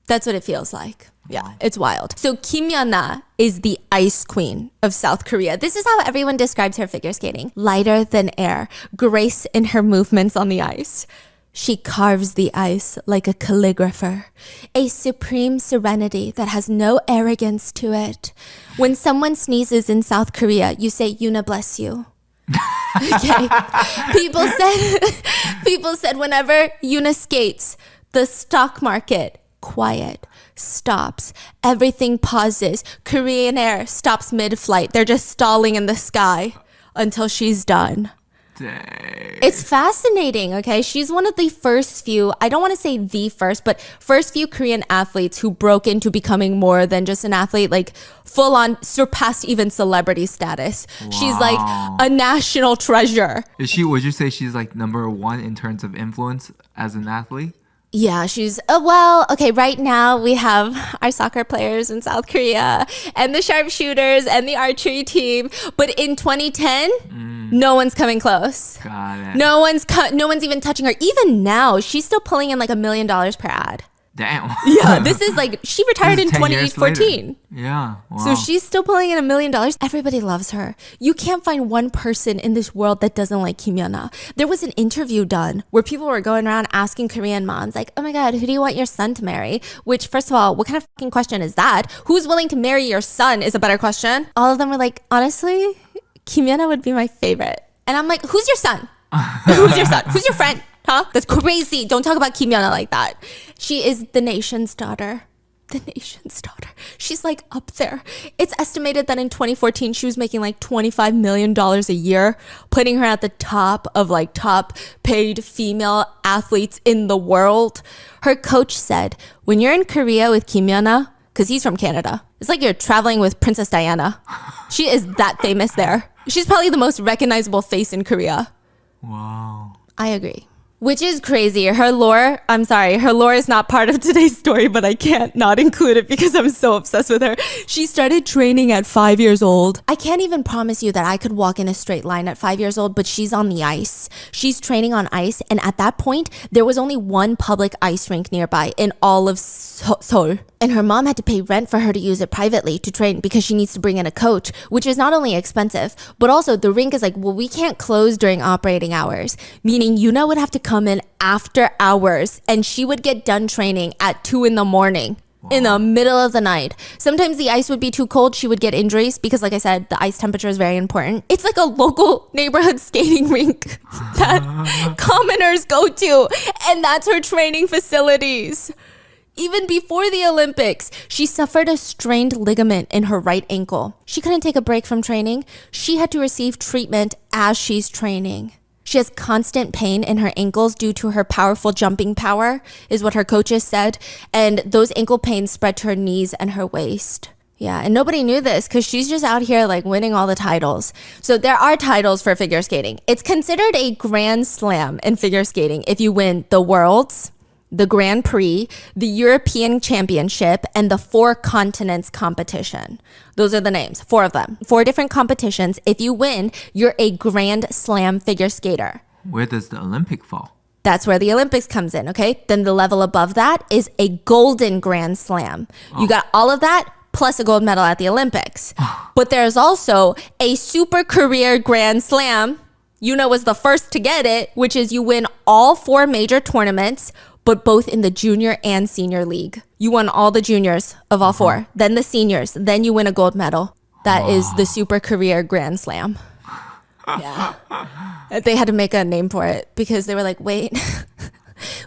That's what it feels like. Yeah, it's wild. So Kim Yana is the ice queen of South Korea. This is how everyone describes her figure skating. Lighter than air, grace in her movements on the ice. She carves the ice like a calligrapher, a supreme serenity that has no arrogance to it. When someone sneezes in South Korea, you say, Yuna bless you. Okay. People said whenever Yuna skates, the stock market quiet, stops, everything pauses. Korean Air stops mid-flight. They're just stalling in the sky until she's done. Dang. It's fascinating, okay? She's one of the first few, I don't want to say the first, but first few Korean athletes who broke into becoming more than just an athlete, like full on surpassed even celebrity status. Wow. She's like a national treasure. Would you say she's like number 1 in terms of influence as an athlete? Yeah, she's, okay, right now we have our soccer players in South Korea and the sharpshooters and the archery team. But in 2010, no one's coming close. Got it. No one's even touching her. Even now, she's still pulling in like $1 million per ad. Damn. Yeah, this is like, she retired This in is 10 years 2014. later. Yeah. Wow. So she's still pulling in $1 million. Everybody loves her. You can't find one person in this world that doesn't like Kim Yana. There was an interview done where people were going around asking Korean moms, like, oh my God, who do you want your son to marry? Which, first of all, what kind of fucking question is that? Who's willing to marry your son is a better question. All of them were like, honestly, Kim Yana would be my favorite. And I'm like, who's your son? Who's your son? Who's your friend? Huh? That's crazy. Don't talk about Kim Yana like that. She is the nation's daughter. The nation's daughter. She's like up there. It's estimated that in 2014, she was making like $25 million a year, putting her at the top of like top paid female athletes in the world. Her coach said, when you're in Korea with Kim Yana, because he's from Canada, it's like you're traveling with Princess Diana. She is that famous there. She's probably the most recognizable face in Korea. Wow. I agree. Which is crazy. Her lore is not part of today's story, but I can't not include it because I'm so obsessed with her. She started training at 5 years old. I can't even promise you that I could walk in a straight line at 5 years old, but she's on the ice. She's training on ice, and at that point, there was only one public ice rink nearby in all of Seoul. And her mom had to pay rent for her to use it privately to train because she needs to bring in a coach, which is not only expensive, but also the rink is like, well, we can't close during operating hours, meaning Yuna would have to come come in after hours, and she would get done training at 2 in the morning. In the middle of the night. Sometimes the ice would be too cold. She would get injuries because, like I said, the ice temperature is very important. It's like a local neighborhood skating rink that commoners go to, and that's her training facilities. Even before the Olympics, she suffered a strained ligament in her right ankle. She couldn't take a break from training. She had to receive treatment as she's training. She has constant pain in her ankles due to her powerful jumping power, is what her coaches said. And those ankle pains spread to her knees and her waist. Yeah, and nobody knew this because she's just out here like winning all the titles. So there are titles for figure skating. It's considered a grand slam in figure skating if you win the Worlds, the Grand Prix, the European Championship, and the Four Continents competition. Those are the names, 4 of them. 4 different competitions. If you win, you're a Grand Slam figure skater. Where does the Olympic fall? That's where the Olympics comes in, okay? Then the level above that is a Golden Grand Slam. You got all of that plus a gold medal at the Olympics. But there's also a Super Career Grand Slam. Yuna was the first to get it, which is you win all 4 major tournaments, but both in the junior and senior league. You won all the juniors of all 4, then the seniors, then you win a gold medal. That is the Super Career Grand Slam. Yeah. They had to make a name for it because they were like, wait,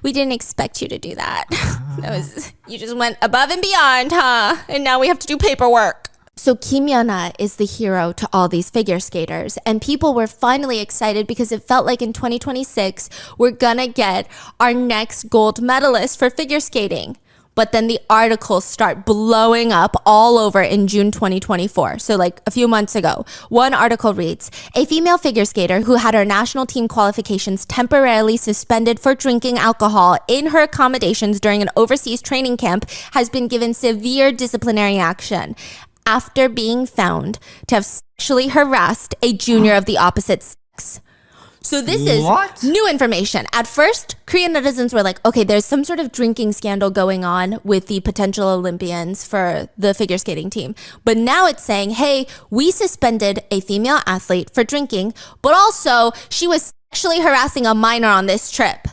we didn't expect you to do that. You just went above and beyond, huh? And now we have to do paperwork. So Kim Yeona is the hero to all these figure skaters, and people were finally excited because it felt like in 2026, we're gonna get our next gold medalist for figure skating. But then the articles start blowing up all over in June 2024. So like a few months ago, one article reads, a female figure skater who had her national team qualifications temporarily suspended for drinking alcohol in her accommodations during an overseas training camp has been given severe disciplinary action after being found to have sexually harassed a junior of the opposite sex. So this is new information. At first, Korean netizens were like, okay, there's some sort of drinking scandal going on with the potential Olympians for the figure skating team. But now it's saying, hey, we suspended a female athlete for drinking, but also she was sexually harassing a minor on this trip.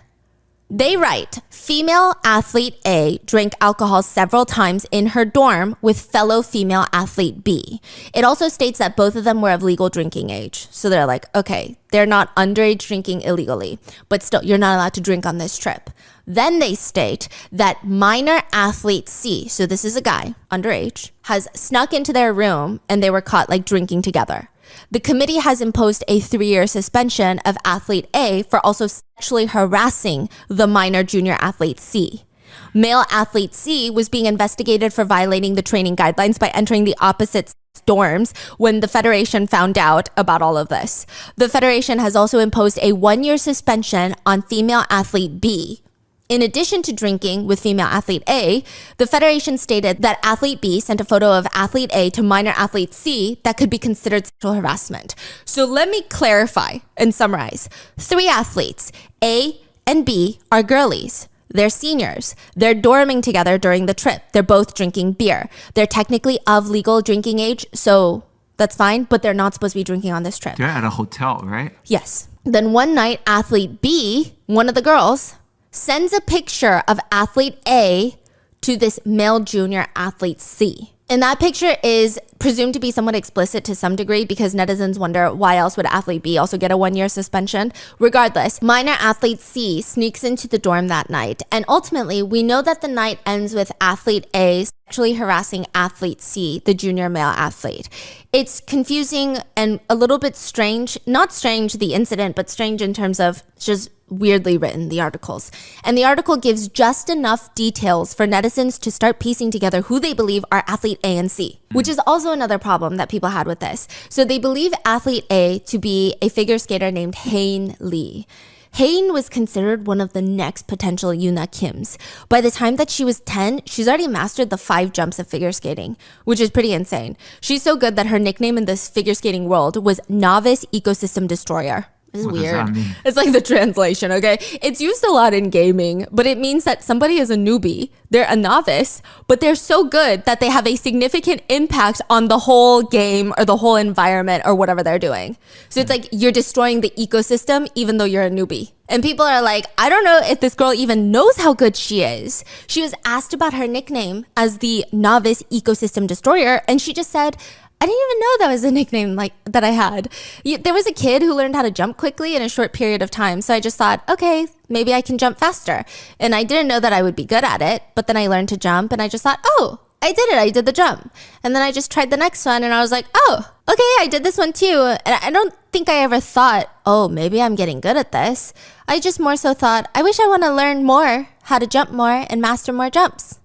They write, female athlete A drank alcohol several times in her dorm with fellow female athlete B. It also states that both of them were of legal drinking age. So they're like, okay, they're not underage drinking illegally, but still, you're not allowed to drink on this trip. Then they state that minor athlete C, so this is a guy, underage, has snuck into their room and they were caught like drinking together. The committee has imposed a 3-year suspension of athlete A for also sexually harassing the minor junior athlete C. Male athlete C was being investigated for violating the training guidelines by entering the opposite dorms when the federation found out about all of this. The federation has also imposed a 1-year suspension on female athlete B. In addition to drinking with female athlete A, the federation stated that athlete B sent a photo of athlete A to minor athlete C that could be considered sexual harassment. So let me clarify and summarize. 3 athletes, A and B, are girlies. They're seniors. They're dorming together during the trip. They're both drinking beer. They're technically of legal drinking age, so that's fine, but they're not supposed to be drinking on this trip. They're at a hotel, right? Yes. Then one night, athlete B, one of the girls, sends a picture of athlete A to this male junior athlete C. And that picture is presumed to be somewhat explicit to some degree because netizens wonder why else would athlete B also get a 1-year suspension. Regardless, minor athlete C sneaks into the dorm that night. And ultimately, we know that the night ends with athlete A sexually harassing athlete C, the junior male athlete. It's confusing and a little bit strange. Not strange, the incident, but strange in terms of just weirdly written, the articles. And the article gives just enough details for netizens to start piecing together who they believe are athlete A and C, which is also another problem that people had with this. So they believe athlete A to be a figure skater named Hae Lee. Hae was considered one of the next potential Yuna Kims. By the time that she was 10, she's already mastered the 5 jumps of figure skating, which is pretty insane. She's so good that her nickname in this figure skating world was Novice Ecosystem Destroyer. It's What weird. does that mean? It's like the translation, okay? It's used a lot in gaming, but it means that somebody is a newbie. They're a novice, but they're so good that they have a significant impact on the whole game or the whole environment or whatever they're doing. So it's like you're destroying the ecosystem even though you're a newbie. And people are like, I don't know if this girl even knows how good she is. She was asked about her nickname as the novice ecosystem destroyer, and she just said, I didn't even know that was a nickname like that I had. There was a kid who learned how to jump quickly in a short period of time. So I just thought, okay, maybe I can jump faster. And I didn't know that I would be good at it. But then I learned to jump and I just thought, oh, I did it. I did the jump. And then I just tried the next one and I was like, oh, okay, I did this one too. And I don't think I ever thought, oh, maybe I'm getting good at this. I just more so thought, I wish I want to learn more how to jump more and master more jumps.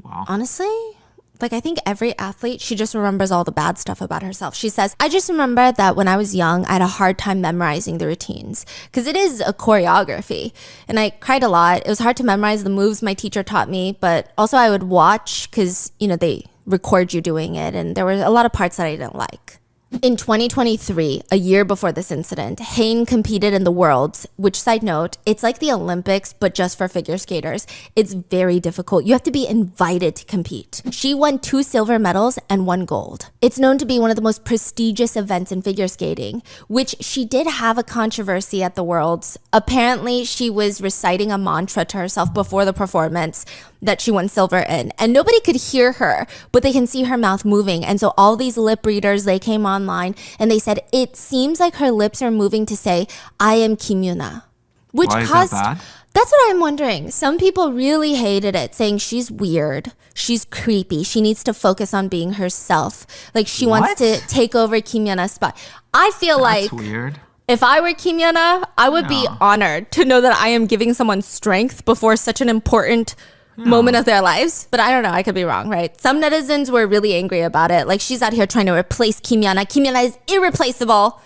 Wow. Honestly, like I think every athlete, she just remembers all the bad stuff about herself. She says, I just remember that when I was young, I had a hard time memorizing the routines because it is a choreography. And I cried a lot. It was hard to memorize the moves my teacher taught me, but also I would watch because, you know, they record you doing it. And there were a lot of parts that I didn't like. In 2023, a year before this incident, Hayne competed in the Worlds, which, side note, it's like the Olympics, but just for figure skaters. It's very difficult. You have to be invited to compete. She won 2 silver medals and 1 gold. It's known to be one of the most prestigious events in figure skating, which she did have a controversy at the Worlds. Apparently, she was reciting a mantra to herself before the performance that she won silver in, and nobody could hear her, but they can see her mouth moving. And so all these lip readers, they came online and they said it seems like her lips are moving to say I am Kim Yuna, which Why caused is that bad? That's what I'm wondering. Some people really hated it, saying she's weird, she's creepy, she needs to focus on being herself, like she wants to take over Kim Yuna's spot. I feel That's like weird. if I were Kim Yuna, I would be honored to know that I am giving someone strength before such an important moment of their lives. But I don't know, I could be wrong, right? Some netizens were really angry about it. Like, she's out here trying to replace Kim Yuna. Kim Yuna is irreplaceable.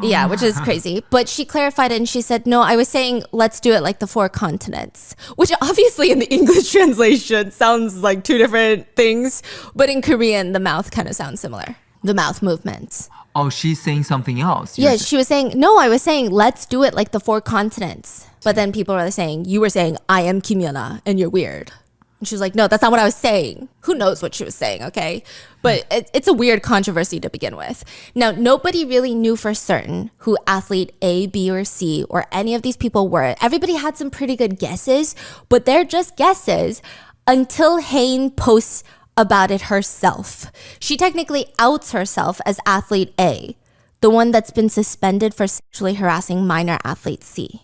Yeah, which is crazy. But she clarified it and she said, no, I was saying let's do it like the 4 continents, which obviously in the English translation sounds like 2 different things. But in Korean, the mouth kind of sounds similar. The mouth movements. Oh, she's saying something else. Yeah, she was saying, no, I was saying, let's do it like the 4 continents. But then people were saying, you were saying, I am Kim Yuna and you're weird. And she was like, no, that's not what I was saying. Who knows what she was saying, okay? But it's a weird controversy to begin with. Now, nobody really knew for certain who athlete A, B, or C, or any of these people were. Everybody had some pretty good guesses, but they're just guesses until Hayne posts about it herself. She technically outs herself as athlete A, the one that's been suspended for sexually harassing minor athlete C.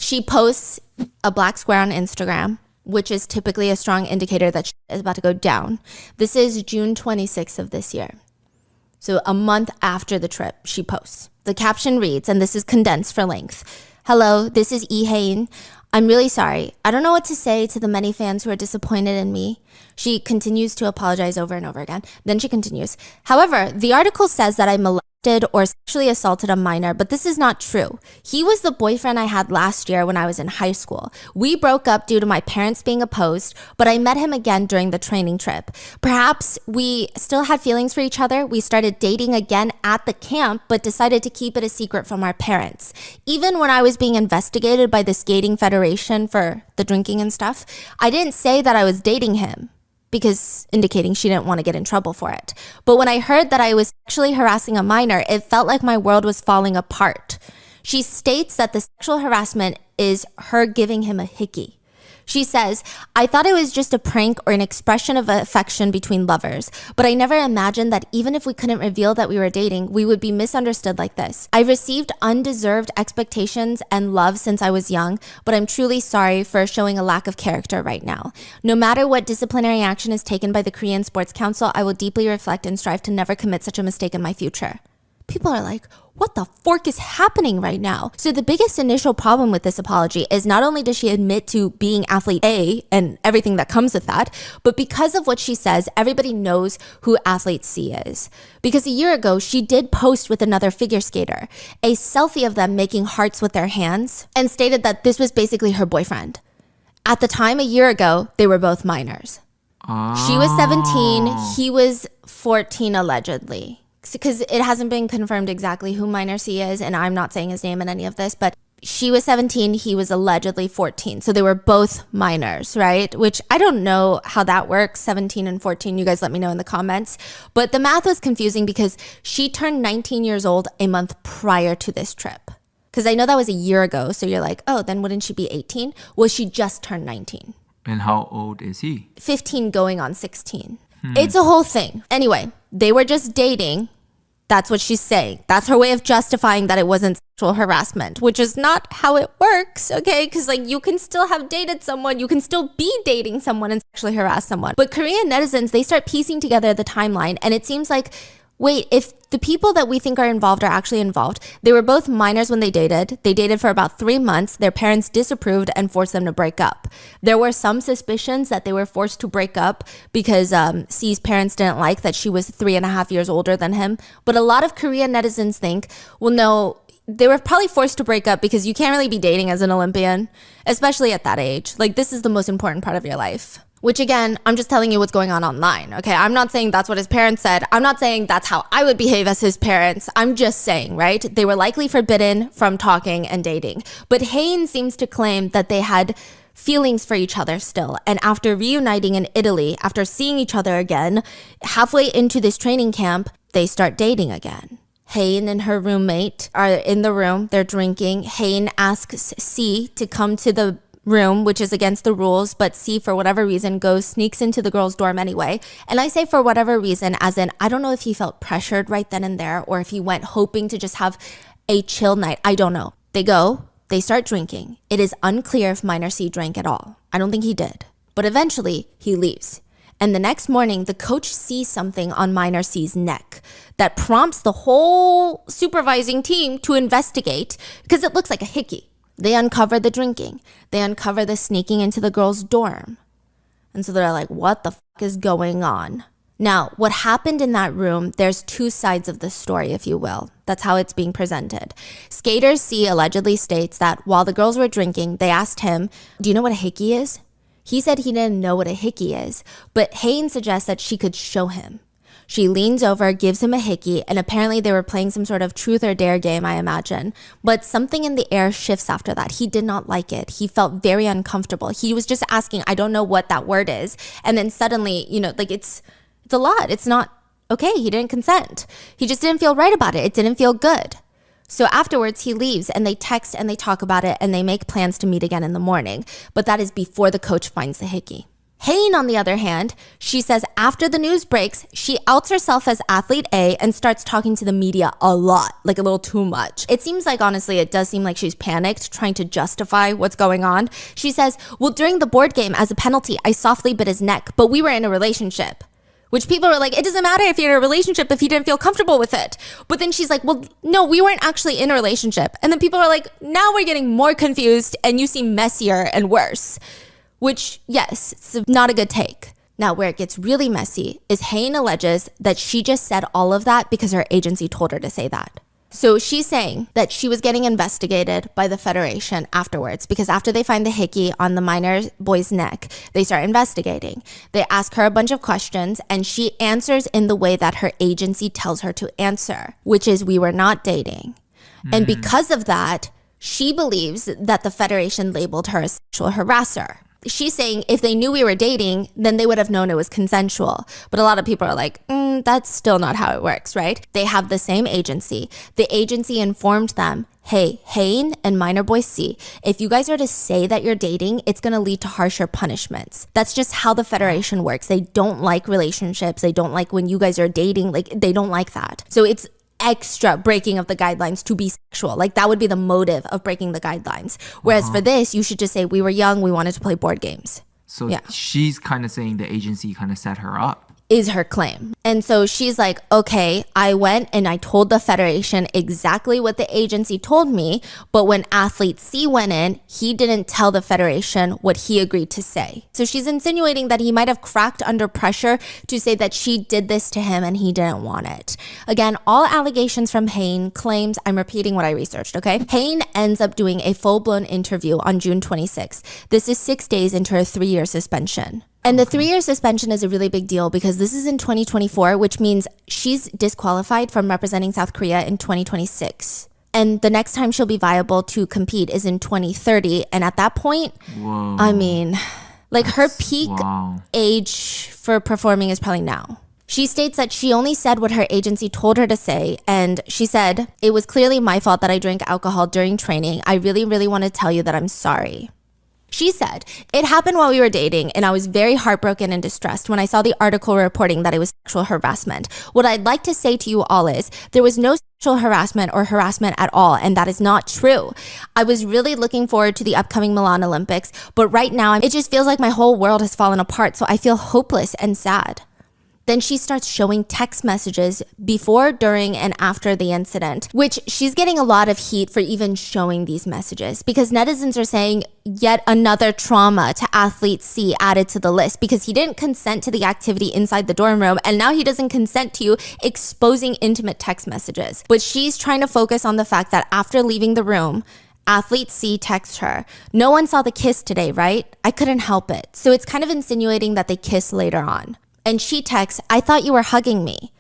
She posts a black square on Instagram, which is typically a strong indicator that shit is about to go down. This is June 26th of this year. So a month after the trip, she posts. The caption reads, and this is condensed for length, hello, this is E. Hayne. I'm really sorry. I don't know what to say to the many fans who are disappointed in me. She continues to apologize over and over again. Then she continues. However, the article says that I molested or sexually assaulted a minor, but this is not true. He was the boyfriend I had last year when I was in high school. We broke up due to my parents being opposed, but I met him again during the training trip. Perhaps we still had feelings for each other. We started dating again at the camp, but decided to keep it a secret from our parents. Even when I was being investigated by the skating federation for the drinking and stuff, I didn't say that I was dating him, because indicating she didn't want to get in trouble for it. But when I heard that I was sexually harassing a minor, it felt like my world was falling apart. She states that the sexual harassment is her giving him a hickey. She says, I thought it was just a prank or an expression of affection between lovers, but I never imagined that even if we couldn't reveal that we were dating, we would be misunderstood like this. I received undeserved expectations and love since I was young, but I'm truly sorry for showing a lack of character right now. No matter what disciplinary action is taken by the Korean Sports Council, I will deeply reflect and strive to never commit such a mistake in my future. People are like, what the fork is happening right now? So the biggest initial problem with this apology is not only does she admit to being athlete A and everything that comes with that, but because of what she says, everybody knows who athlete C is. Because a year ago, she did post with another figure skater, a selfie of them making hearts with their hands, and stated that this was basically her boyfriend. At the time, a year ago, they were both minors. She was 17, he was 14 allegedly. because it hasn't been confirmed exactly who minor C is, and I'm not saying his name in any of this, but she was 17, he was allegedly 14. So they were both minors, right? Which I don't know how that works, 17 and 14. You guys let me know in the comments. But the math was confusing because she turned 19 years old a month prior to this trip. Because I know that was a year ago. So you're like, oh, then wouldn't she be 18? Well, she just turned 19. And how old is he? 15 going on 16. It's a whole thing. Anyway, they were just dating. That's what she's saying. That's her way of justifying that it wasn't sexual harassment, which is not how it works, okay? Because like you can still have dated someone, you can still be dating someone and sexually harass someone. But Korean netizens, they start piecing together the timeline, and it seems like, wait, if the people that we think are involved are actually involved, they were both minors when they dated. They dated for about 3 months. Their parents disapproved and forced them to break up. There were some suspicions that they were forced to break up because C's parents didn't like that she was 3.5 years older than him. But a lot of Korean netizens think, well, no, they were probably forced to break up because you can't really be dating as an Olympian, especially at that age. Like, this is the most important part of your life. Which again, I'm just telling you what's going on online, okay? I'm not saying that's what his parents said. I'm not saying that's how I would behave as his parents. I'm just saying, right? They were likely forbidden from talking and dating. But Hain seems to claim that they had feelings for each other still. And after reuniting in Italy, after seeing each other again, halfway into this training camp, they start dating again. Hain and her roommate are in the room. They're drinking. Hain asks C to come to the room, which is against the rules, but C, for whatever reason, sneaks into the girls' dorm anyway. And I say for whatever reason, as in, I don't know if he felt pressured right then and there, or if he went hoping to just have a chill night. I don't know. They start drinking. It is unclear if minor C drank at all. I don't think he did. But eventually, he leaves. And the next morning, the coach sees something on minor C's neck that prompts the whole supervising team to investigate because it looks like a hickey. They uncover the drinking. They uncover the sneaking into the girls' dorm. And so they're like, what the fuck is going on? Now, what happened in that room, there's two sides of the story, if you will. That's how it's being presented. Skater C allegedly states that while the girls were drinking, they asked him, do you know what a hickey is? He said he didn't know what a hickey is, but Hain suggests that she could show him. She leans over, gives him a hickey, and apparently they were playing some sort of truth or dare game, I imagine. But something in the air shifts after that. He did not like it. He felt very uncomfortable. He was just asking, I don't know what that word is. And then suddenly, like it's a lot. It's not okay. He didn't consent. He just didn't feel right about it. It didn't feel good. So afterwards, he leaves and they text and they talk about it and they make plans to meet again in the morning. But that is before the coach finds the hickey. Hain, on the other hand, she says after the news breaks, she outs herself as athlete A and starts talking to the media a lot, like a little too much. It seems like, honestly, it does seem like she's panicked, trying to justify what's going on. She says, well, during the board game, as a penalty, I softly bit his neck, but we were in a relationship. Which people were like, it doesn't matter if you're in a relationship if you didn't feel comfortable with it. But then she's like, well, no, we weren't actually in a relationship. And then people are like, now we're getting more confused and you seem messier and worse. Which, yes, it's not a good take. Now, where it gets really messy is Hain alleges that she just said all of that because her agency told her to say that. So she's saying that she was getting investigated by the Federation afterwards because after they find the hickey on the minor boy's neck, they start investigating. They ask her a bunch of questions and she answers in the way that her agency tells her to answer, which is we were not dating. And because of that, she believes that the Federation labeled her a sexual harasser. She's saying if they knew we were dating, then they would have known it was consensual. But a lot of people are like, that's still not how it works, right? They have the same agency. The agency informed them, hey, Hain and minor boy C, if you guys are to say that you're dating, it's going to lead to harsher punishments. That's just how the Federation works. They don't like relationships. They don't like when you guys are dating. Like, they don't like that. So it's extra breaking of the guidelines to be sexual. Like that would be the motive of breaking the guidelines. Whereas for this, you should just say we were young, we wanted to play board games. So yeah. She's kind of saying the agency kind of set her up. Is her claim. And so she's like, okay, I went and I told the Federation exactly what the agency told me, but when athlete C went in, he didn't tell the Federation what he agreed to say. So she's insinuating that he might have cracked under pressure to say that she did this to him and he didn't want it. Again, all allegations from Hain claims, I'm repeating what I researched, okay? Hain ends up doing a full-blown interview on June 26th. This is 6 days into her 3-year suspension. And the 3-year suspension is a really big deal because this is in 2024, which means she's disqualified from representing South Korea in 2026. And the next time she'll be viable to compete is in 2030. And at that point, Whoa. I mean, like her peak age for performing is probably now. She states that she only said what her agency told her to say, and she said, "It was clearly my fault that I drank alcohol during training. I really, really want to tell you that I'm sorry." She said, "It happened while we were dating, and I was very heartbroken and distressed when I saw the article reporting that it was sexual harassment. What I'd like to say to you all is, there was no sexual harassment or harassment at all, and that is not true. I was really looking forward to the upcoming Milan Olympics, but right now, it just feels like my whole world has fallen apart, so I feel hopeless and sad." Then she starts showing text messages before, during, and after the incident, which she's getting a lot of heat for even showing these messages because netizens are saying yet another trauma to athlete C added to the list because he didn't consent to the activity inside the dorm room and now he doesn't consent to you exposing intimate text messages. But she's trying to focus on the fact that after leaving the room, athlete C texts her, "No one saw the kiss today, right? I couldn't help it." So it's kind of insinuating that they kiss later on. And she texts, "I thought you were hugging me."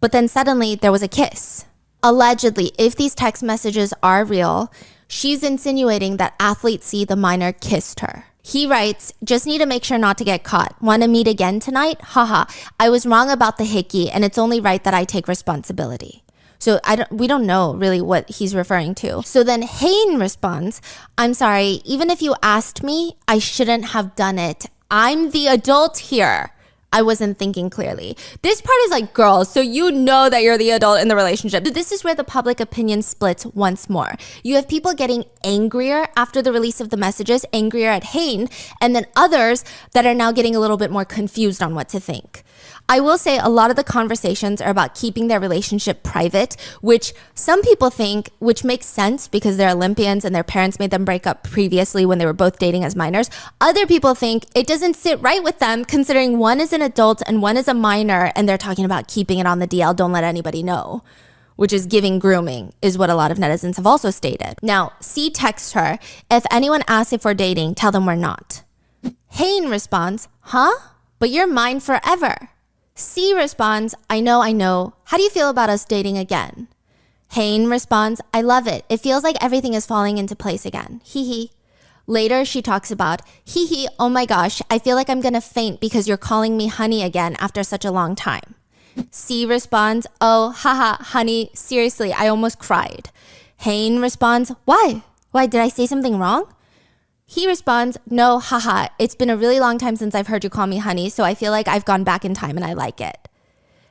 But then suddenly there was a kiss. Allegedly, if these text messages are real, she's insinuating that athlete C, the minor, kissed her. He writes, "Just need to make sure not to get caught. Want to meet again tonight? Haha. I was wrong about the hickey and it's only right that I take responsibility." So we don't know really what he's referring to. So then Hain responds, "I'm sorry, even if you asked me, I shouldn't have done it. I'm the adult here. I wasn't thinking clearly." This part is like, girls, so you know that you're the adult in the relationship. This is where the public opinion splits once more. You have people getting angrier after the release of the messages, angrier at Hain, and then others that are now getting a little bit more confused on what to think. I will say a lot of the conversations are about keeping their relationship private, which some people think, which makes sense because they're Olympians and their parents made them break up previously when they were both dating as minors. Other people think it doesn't sit right with them considering one is an adult and one is a minor and they're talking about keeping it on the DL, don't let anybody know, which is giving grooming, is what a lot of netizens have also stated. Now, C texts her, "If anyone asks if we're dating, tell them we're not." Hain responds, "Huh? But you're mine forever." C responds, I know. How do you feel about us dating again?" Hain responds, "I love it. It feels like everything is falling into place again. Hee hee." Later, she talks about, "Hee hee, oh my gosh, I feel like I'm gonna faint because you're calling me honey again after such a long time." C responds, "Oh, haha, honey, seriously, I almost cried." Hain responds, Why, did I say something wrong?" He responds, "No, haha, it's been a really long time since I've heard you call me honey, so I feel like I've gone back in time and I like it."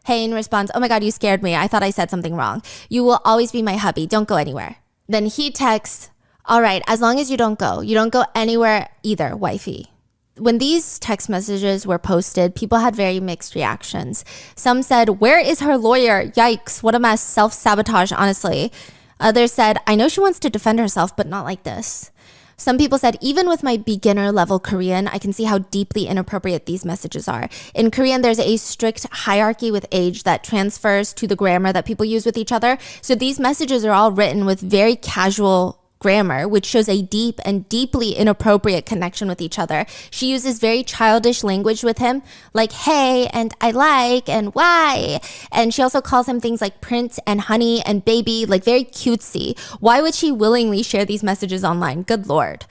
Hain responds, "Oh my God, you scared me. I thought I said something wrong. You will always be my hubby. Don't go anywhere." Then he texts, "All right, as long as you don't go anywhere either, wifey." When these text messages were posted, people had very mixed reactions. Some said, "Where is her lawyer? Yikes, what a mess, self-sabotage, honestly." Others said, "I know she wants to defend herself, but not like this." Some people said, "Even with my beginner level Korean, I can see how deeply inappropriate these messages are. In Korean, there's a strict hierarchy with age that transfers to the grammar that people use with each other. So these messages are all written with very casual grammar, which shows a deep and deeply inappropriate connection with each other. She uses very childish language with him, like hey and I like and why. And she also calls him things like prince and honey and baby, like very cutesy. Why would she willingly share these messages online? Good Lord."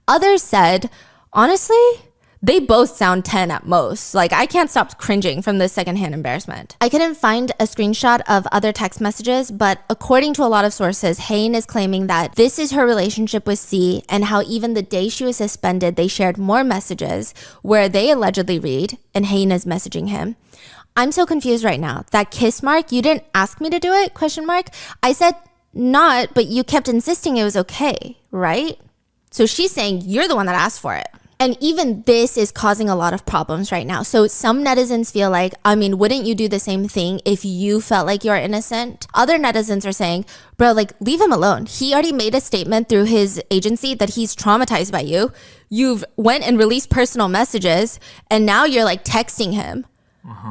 Others said, honestly, they both sound 10 at most. Like, I can't stop cringing from this secondhand embarrassment. I couldn't find a screenshot of other text messages, but according to a lot of sources, Hain is claiming that this is her relationship with C and how even the day she was suspended, they shared more messages where they allegedly read, and Hain is messaging him, "I'm so confused right now. That kiss mark, you didn't ask me to do it? Question mark. I said not, but you kept insisting it was okay, right?" So she's saying you're the one that asked for it. And even this is causing a lot of problems right now. So some netizens feel like, wouldn't you do the same thing if you felt like you're innocent? Other netizens are saying, bro, leave him alone. He already made a statement through his agency that he's traumatized by you. You've went and released personal messages and now you're texting him.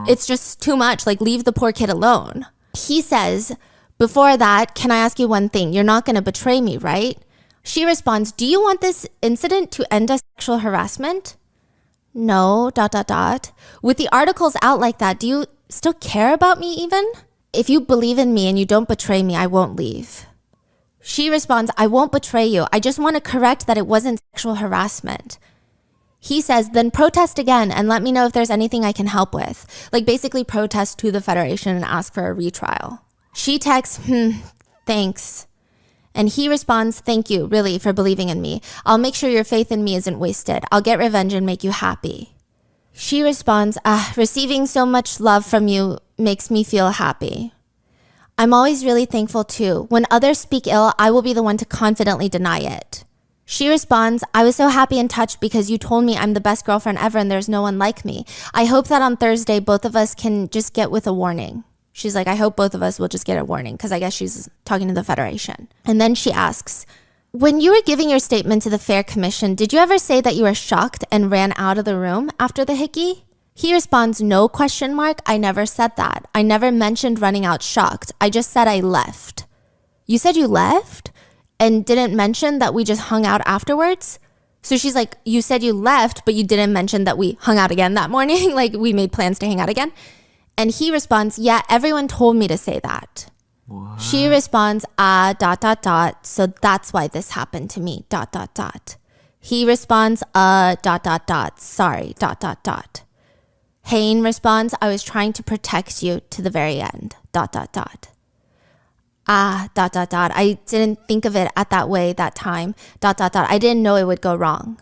It's just too much. Leave the poor kid alone. He says, "Before that, can I ask you one thing? You're not going to betray me, right?" She responds, "Do you want this incident to end as sexual harassment?" No, ... With the articles out like that, do you still care about me even? If you believe in me and you don't betray me, I won't leave. She responds, I won't betray you. I just want to correct that it wasn't sexual harassment. He says, then protest again and let me know if there's anything I can help with. Like basically protest to the Federation and ask for a retrial. She texts, thanks. And he responds, thank you, really, for believing in me. I'll make sure your faith in me isn't wasted. I'll get revenge and make you happy. She responds, receiving so much love from you makes me feel happy. I'm always really thankful too. When others speak ill, I will be the one to confidently deny it. She responds, I was so happy and touched because you told me I'm the best girlfriend ever and there's no one like me. I hope that on Thursday, both of us can just get with a warning. She's like, I hope both of us will just get a warning, because I guess she's talking to the Federation. And then she asks, when you were giving your statement to the Fair Commission, did you ever say that you were shocked and ran out of the room after the hickey? He responds, no ? I never said that. I never mentioned running out shocked. I just said I left. You said you left? And didn't mention that we just hung out afterwards? So she's like, you said you left, but you didn't mention that we hung out again that morning? Like we made plans to hang out again? And he responds, yeah, everyone told me to say that. What? She responds, so that's why this happened to me, ... He responds, ... sorry, ... Hain responds, I was trying to protect you to the very end, ... I didn't think of it at that way that time, ... I didn't know it would go wrong.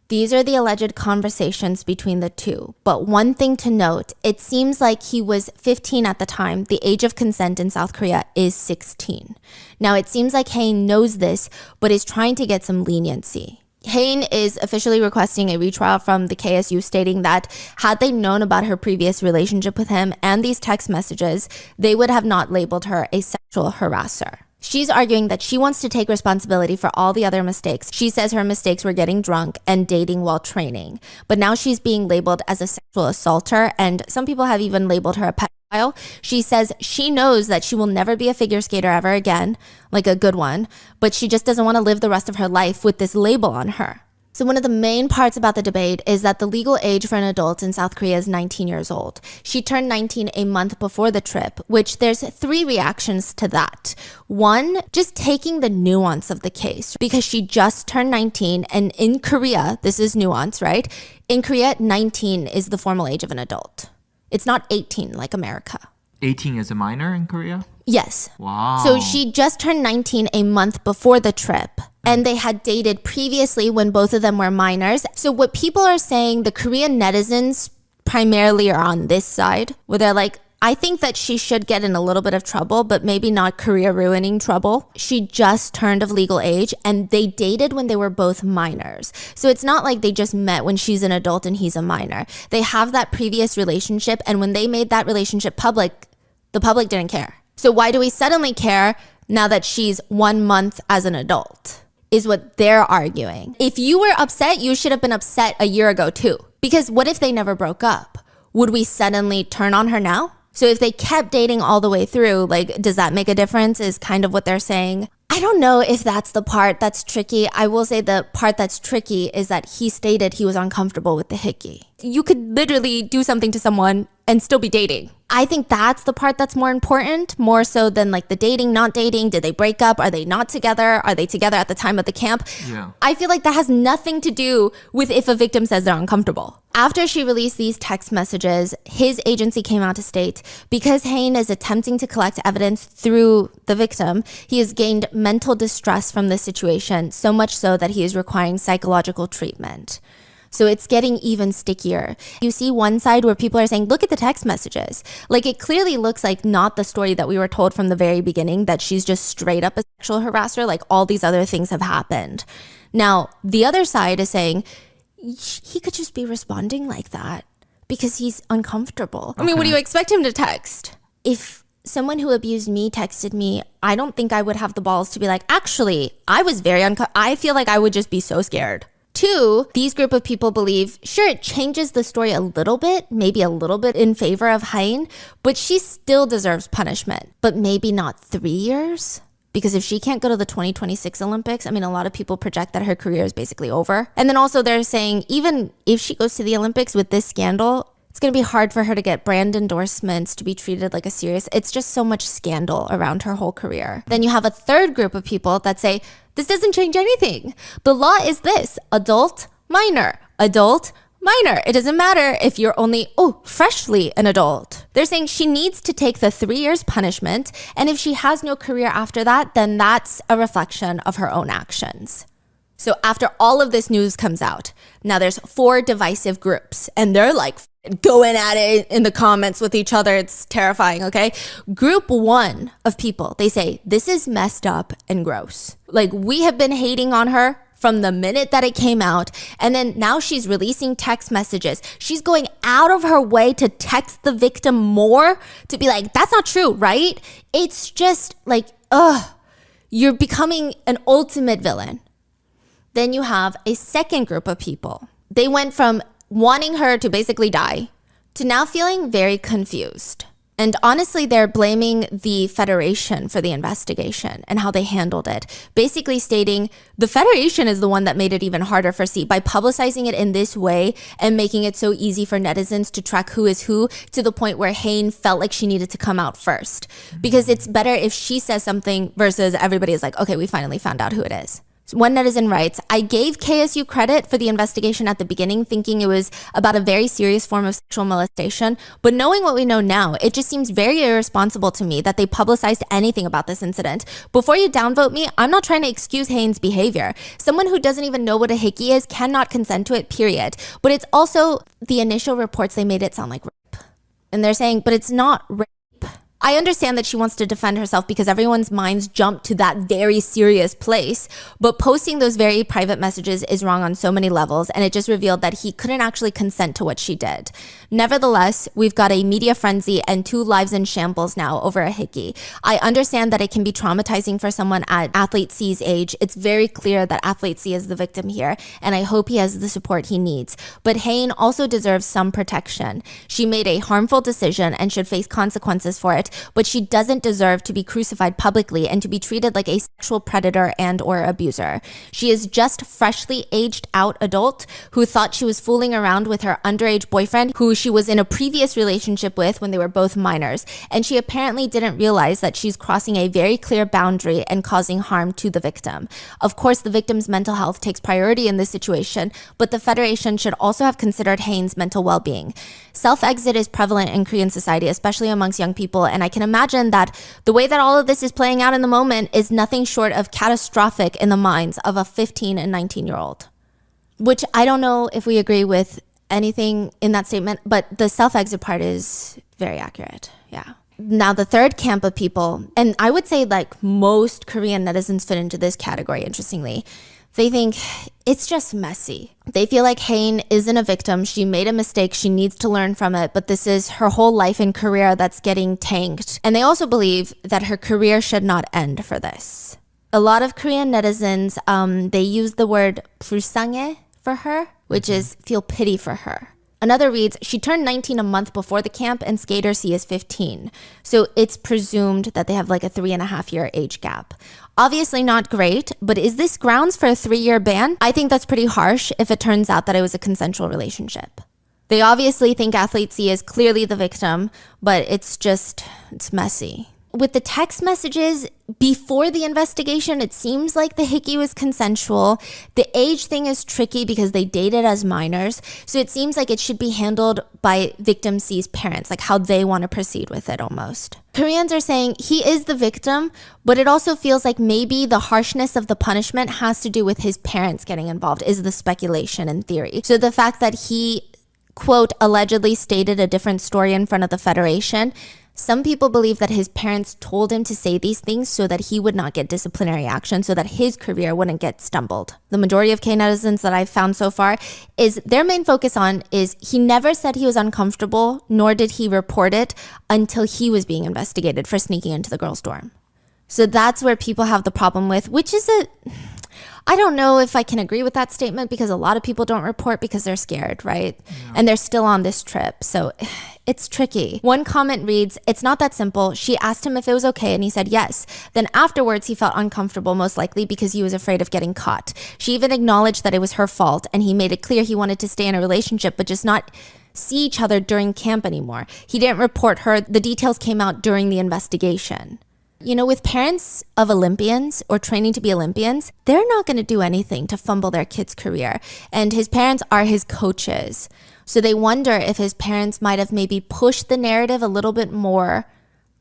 These are the alleged conversations between the two. But one thing to note, it seems like he was 15 at the time. The age of consent in South Korea is 16. Now, it seems like Hain knows this, but is trying to get some leniency. Hain is officially requesting a retrial from the KSU, stating that had they known about her previous relationship with him and these text messages, they would have not labeled her a sexual harasser. She's arguing that she wants to take responsibility for all the other mistakes. She says her mistakes were getting drunk and dating while training. But now she's being labeled as a sexual assaulter, and some people have even labeled her a pedophile. She says she knows that she will never be a figure skater ever again, like a good one, but she just doesn't want to live the rest of her life with this label on her. So one of the main parts about the debate is that the legal age for an adult in South Korea is 19 years old. She turned 19 a month before the trip, which there's 3 reactions to that. One, just taking the nuance of the case, because she just turned 19, and in Korea, this is nuance, right? In Korea, 19 is the formal age of an adult. It's not 18 like America. 18 is a minor in Korea? Yes. Wow. So she just turned 19 a month before the trip, and they had dated previously when both of them were minors. So what people are saying, the Korean netizens primarily are on this side, where they're like, I think that she should get in a little bit of trouble, but maybe not career-ruining trouble. She just turned of legal age, and they dated when they were both minors. So it's not like they just met when she's an adult and he's a minor. They have that previous relationship, and when they made that relationship public, the public didn't care. So why do we suddenly care now that she's 1 month as an adult? Is what they're arguing. If you were upset, you should have been upset a year ago too. Because what if they never broke up? Would we suddenly turn on her now? So if they kept dating all the way through, like, does that make a difference? Is kind of what they're saying. I don't know if that's the part that's tricky. I will say the part that's tricky is that he stated he was uncomfortable with the hickey. You could literally do something to someone and still be dating. I think that's the part that's more important, more so than like the dating, not dating. Did they break up? Are they not together? Are they together at the time of the camp? Yeah. I feel like that has nothing to do with if a victim says they're uncomfortable. After she released these text messages, his agency came out to state, because Hain is attempting to collect evidence through the victim, he has gained mental distress from this situation, so much so that he is requiring psychological treatment. So it's getting even stickier. You see one side where people are saying, look at the text messages. Like, it clearly looks like not the story that we were told from the very beginning, that she's just straight up a sexual harasser, like all these other things have happened. Now, the other side is saying, he could just be responding like that because he's uncomfortable. I mean, what do you expect him to text? If someone who abused me texted me, I don't think I would have the balls to be like, actually, I was very I feel like I would just be so scared. 2, these group of people believe, sure, it changes the story a little bit, maybe a little bit in favor of Hain, but she still deserves punishment, but maybe not 3 years. Because if she can't go to the 2026 Olympics, I mean, a lot of people project that her career is basically over. And then also they're saying even if she goes to the Olympics with this scandal, it's going to be hard for her to get brand endorsements, to be treated like a serious. It's just so much scandal around her whole career. Then you have a third group of people that say, this doesn't change anything. The law is this: adult, minor, adult, minor. It doesn't matter if you're only, freshly an adult. They're saying she needs to take the 3 years punishment. And if she has no career after that, then that's a reflection of her own actions. So after all of this news comes out, now there's 4 divisive groups and they're like going at it in the comments with each other. It's terrifying, okay? Group 1 of people, they say, this is messed up and gross. Like, we have been hating on her from the minute that it came out. And then now she's releasing text messages. She's going out of her way to text the victim more, to be like, that's not true, right? It's just like, you're becoming an ultimate villain. Then you have a second group of people. They went from wanting her to basically die to now feeling very confused. And honestly, they're blaming the Federation for the investigation and how they handled it, basically stating the Federation is the one that made it even harder for C by publicizing it in this way and making it so easy for netizens to track who is who, to the point where Hain felt like she needed to come out first. Because it's better if she says something versus everybody is like, okay, we finally found out who it is. One netizen writes, I gave KSU credit for the investigation at the beginning, thinking it was about a very serious form of sexual molestation. But knowing what we know now, it just seems very irresponsible to me that they publicized anything about this incident. Before you downvote me, I'm not trying to excuse Hain's behavior. Someone who doesn't even know what a hickey is cannot consent to it, period. But it's also the initial reports, they made it sound like rape. And they're saying, but it's not rape. I understand that she wants to defend herself because everyone's minds jump to that very serious place, but posting those very private messages is wrong on so many levels, and it just revealed that he couldn't actually consent to what she did. Nevertheless, we've got a media frenzy and 2 lives in shambles now over a hickey. I understand that it can be traumatizing for someone at Athlete C's age. It's very clear that Athlete C is the victim here, and I hope he has the support he needs. But Hain also deserves some protection. She made a harmful decision and should face consequences for it, but she doesn't deserve to be crucified publicly and to be treated like a sexual predator and or abuser. She is just freshly aged out adult who thought she was fooling around with her underage boyfriend, who she was in a previous relationship with when they were both minors. And she apparently didn't realize that she's crossing a very clear boundary and causing harm to the victim. Of course, the victim's mental health takes priority in this situation, but the Federation should also have considered Hain's mental well-being. Self-exit is prevalent in Korean society, especially amongst young people, and I can imagine that the way that all of this is playing out in the moment is nothing short of catastrophic in the minds of a 15 and 19-year-old. Which I don't know if we agree with anything in that statement, but the self-exit part is very accurate. Yeah. Now, the third camp of people, and I would say like most Korean netizens fit into this category, interestingly, they think it's just messy. They feel like Hain isn't a victim. She made a mistake. She needs to learn from it. But this is her whole life and career that's getting tanked. And they also believe that her career should not end for this. A lot of Korean netizens, they use the word 불쌍해 for her, which is feel pity for her. Another reads, she turned 19 a month before the camp and Skater C is 15. So it's presumed that they have like a 3.5-year age gap. Obviously not great, but is this grounds for a 3-year ban? I think that's pretty harsh if it turns out that it was a consensual relationship. They obviously think Athlete C is clearly the victim, but it's messy. With the text messages before the investigation, it seems like the hickey was consensual. The age thing is tricky because they dated as minors. So it seems like it should be handled by victim C's parents, like how they want to proceed with it almost. Koreans are saying he is the victim, but it also feels like maybe the harshness of the punishment has to do with his parents getting involved, is the speculation and theory. So the fact that he, quote, allegedly stated a different story in front of the Federation, some people believe that his parents told him to say these things so that he would not get disciplinary action, so that his career wouldn't get stumbled. The majority of K netizens that I've found so far is their main focus on is he never said he was uncomfortable, nor did he report it until he was being investigated for sneaking into the girls' dorm. So that's where people have the problem with, which is I I don't know if I can agree with that statement because a lot of people don't report because they're scared, right? Yeah. And they're still on this trip. So it's tricky. One comment reads, "It's not that simple. She asked him if it was okay and he said yes. Then afterwards he felt uncomfortable, most likely because he was afraid of getting caught. She even acknowledged that it was her fault and he made it clear he wanted to stay in a relationship but just not see each other during camp anymore. He didn't report her. The details came out during the investigation." You know, with parents of Olympians or training to be Olympians, they're not going to do anything to fumble their kid's career. And his parents are his coaches. So they wonder if his parents might have maybe pushed the narrative a little bit more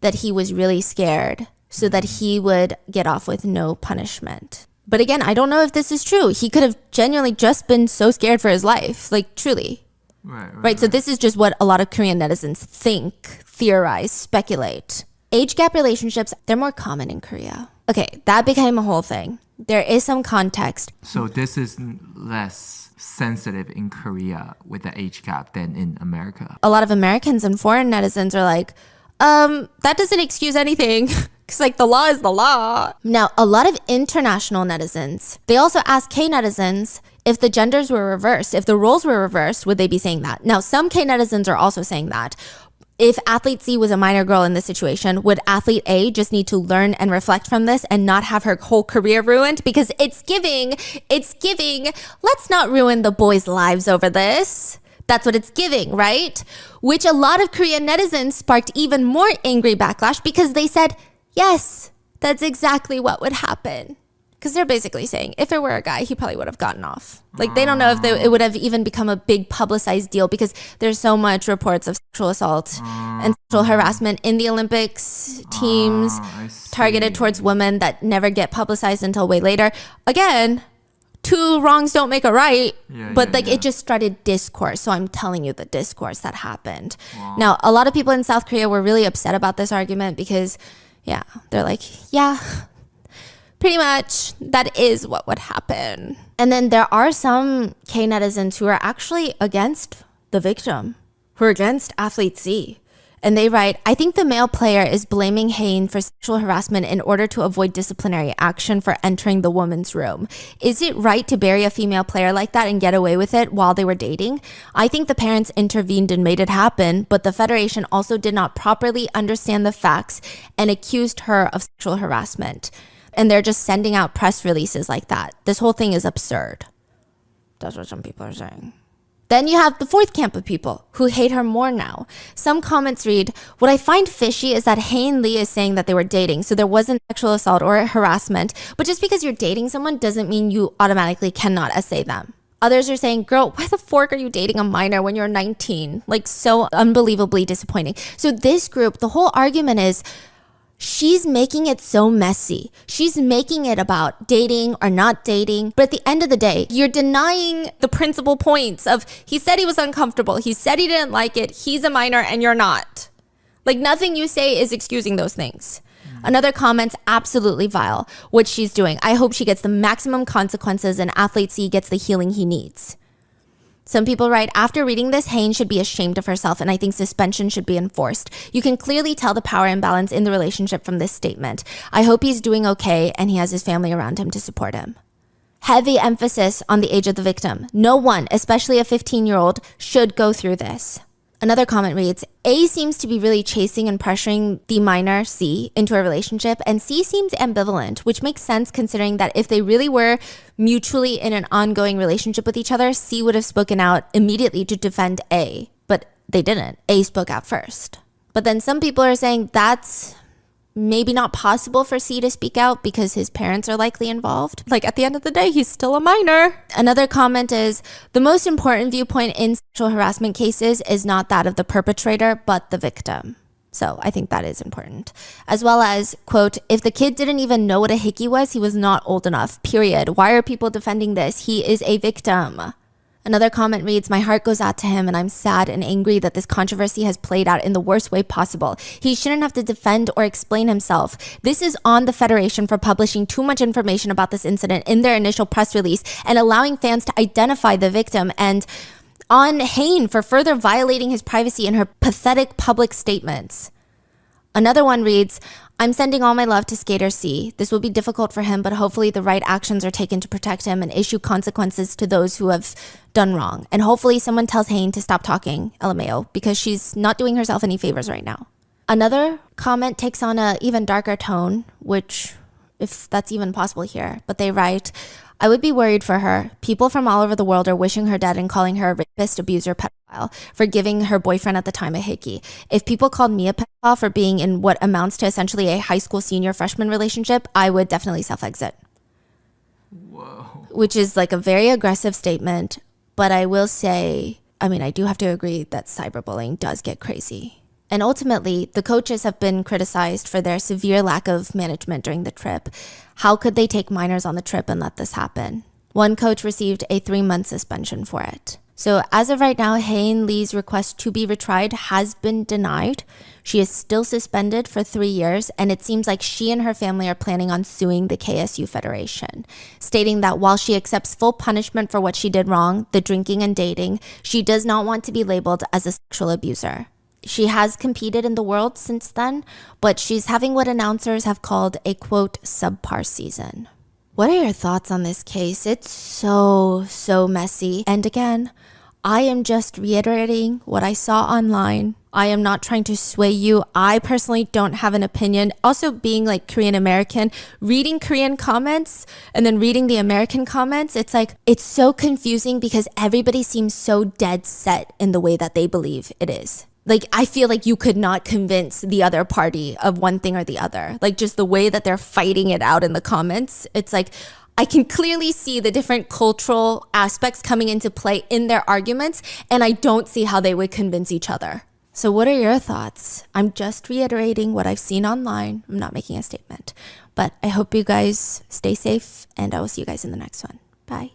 that he was really scared so that he would get off with no punishment. But again, I don't know if this is true. He could have genuinely just been so scared for his life, like truly. Right. So this is just what a lot of Korean netizens think, theorize, speculate. Age gap relationships, they're more common in Korea. Okay, that became a whole thing. There is some context. So this is less sensitive in Korea with the age gap than in America. A lot of Americans and foreign netizens are like, that doesn't excuse anything. Because like the law is the law. Now, a lot of international netizens, they also ask K netizens if the genders were reversed, if the roles were reversed, would they be saying that? Now, some K netizens are also saying that. If athlete C was a minor girl in this situation, would athlete A just need to learn and reflect from this and not have her whole career ruined? Because it's giving, let's not ruin the boys' lives over this. That's what it's giving, right? Which a lot of Korean netizens sparked even more angry backlash because they said, yes, that's exactly what would happen. Because they're basically saying, if it were a guy, he probably would have gotten off. Like, they don't know if it would have even become a big publicized deal because there's so much reports of sexual assault and sexual harassment in the Olympics teams targeted towards women that never get publicized until way later. Again, two wrongs don't make a right, it just started discourse. So I'm telling you the discourse that happened. Wow. Now, a lot of people in South Korea were really upset about this argument because, they're like, pretty much, that is what would happen. And then there are some K netizens who are actually against the victim, who are against athlete C. And they write, "I think the male player is blaming Hain for sexual harassment in order to avoid disciplinary action for entering the woman's room. Is it right to bury a female player like that and get away with it while they were dating? I think the parents intervened and made it happen, but the federation also did not properly understand the facts and accused her of sexual harassment. And they're just sending out press releases like that. This whole thing is absurd." That's what some people are saying. Then you have the fourth camp of people who hate her more now. Some comments read, "What I find fishy is that Hain Lee is saying that they were dating, so there wasn't sexual assault or harassment. But just because you're dating someone doesn't mean you automatically cannot essay them." Others are saying, "Girl, why the fork are you dating a minor when you're 19? Like, so unbelievably disappointing." So this group, the whole argument is, she's making it so messy. She's making it about dating or not dating. But at the end of the day, you're denying the principal points of, he said he was uncomfortable. He said he didn't like it. He's a minor and you're not. Like, nothing you say is excusing those things. Another comment's absolutely vile, what she's doing. I hope she gets the maximum consequences and athlete C gets the healing he needs. Some people write, "After reading this, Hain should be ashamed of herself, and I think suspension should be enforced. You can clearly tell the power imbalance in the relationship from this statement. I hope he's doing okay and he has his family around him to support him." Heavy emphasis on the age of the victim. No one, especially a 15-year-old, should go through this. Another comment reads, "A seems to be really chasing and pressuring the minor C into a relationship, and C seems ambivalent, which makes sense considering that if they really were mutually in an ongoing relationship with each other, C would have spoken out immediately to defend A, but they didn't. A spoke out first." But then some people are saying that's maybe not possible for C to speak out because his parents are likely involved. Like, at the end of the day, he's still a minor. Another comment is, "The most important viewpoint in sexual harassment cases is not that of the perpetrator, but the victim." So I think that is important. As well as, quote, "If the kid didn't even know what a hickey was, he was not old enough, period. Why are people defending this? He is a victim." Another comment reads, "My heart goes out to him and I'm sad and angry that this controversy has played out in the worst way possible. He shouldn't have to defend or explain himself. This is on the Federation for publishing too much information about this incident in their initial press release and allowing fans to identify the victim, and on Hain for further violating his privacy in her pathetic public statements." Another one reads, I'm sending all my love to Skater C. This will be difficult for him, but hopefully the right actions are taken to protect him and issue consequences to those who have done wrong. And hopefully someone tells Hain to stop talking, LMAO, because she's not doing herself any favors right now. Another comment takes on an even darker tone, which, if that's even possible here, but they write, I would be worried for her. People from all over the world are wishing her dead and calling her a rapist, abuser, pedophile for giving her boyfriend at the time a hickey. If people called me a pedophile for being in what amounts to essentially a high school senior freshman relationship, I would definitely self-exit. Whoa. Which is like a very aggressive statement, but I will say, I mean, I do have to agree that cyberbullying does get crazy. And ultimately, the coaches have been criticized for their severe lack of management during the trip. How could they take minors on the trip and let this happen? One coach received a 3-month suspension for it. So as of right now, Hae-in Lee's request to be retried has been denied. She is still suspended for 3 years, and it seems like she and her family are planning on suing the KSU Federation, stating that while she accepts full punishment for what she did wrong, the drinking and dating, she does not want to be labeled as a sexual abuser. She has competed in the world since then, but she's having what announcers have called a, quote, subpar season. What are your thoughts on this case? It's so messy. And again, I am just reiterating what I saw online. I am not trying to sway you. I personally don't have an opinion. Also, being like Korean American, reading Korean comments and then reading the American comments, it's like, it's so confusing because everybody seems so dead set in the way that they believe it is. Like, I feel like you could not convince the other party of one thing or the other. Like, just the way that they're fighting it out in the comments, it's like, I can clearly see the different cultural aspects coming into play in their arguments, and I don't see how they would convince each other. So what are your thoughts? I'm just reiterating what I've seen online. I'm not making a statement. But I hope you guys stay safe, and I will see you guys in the next one. Bye.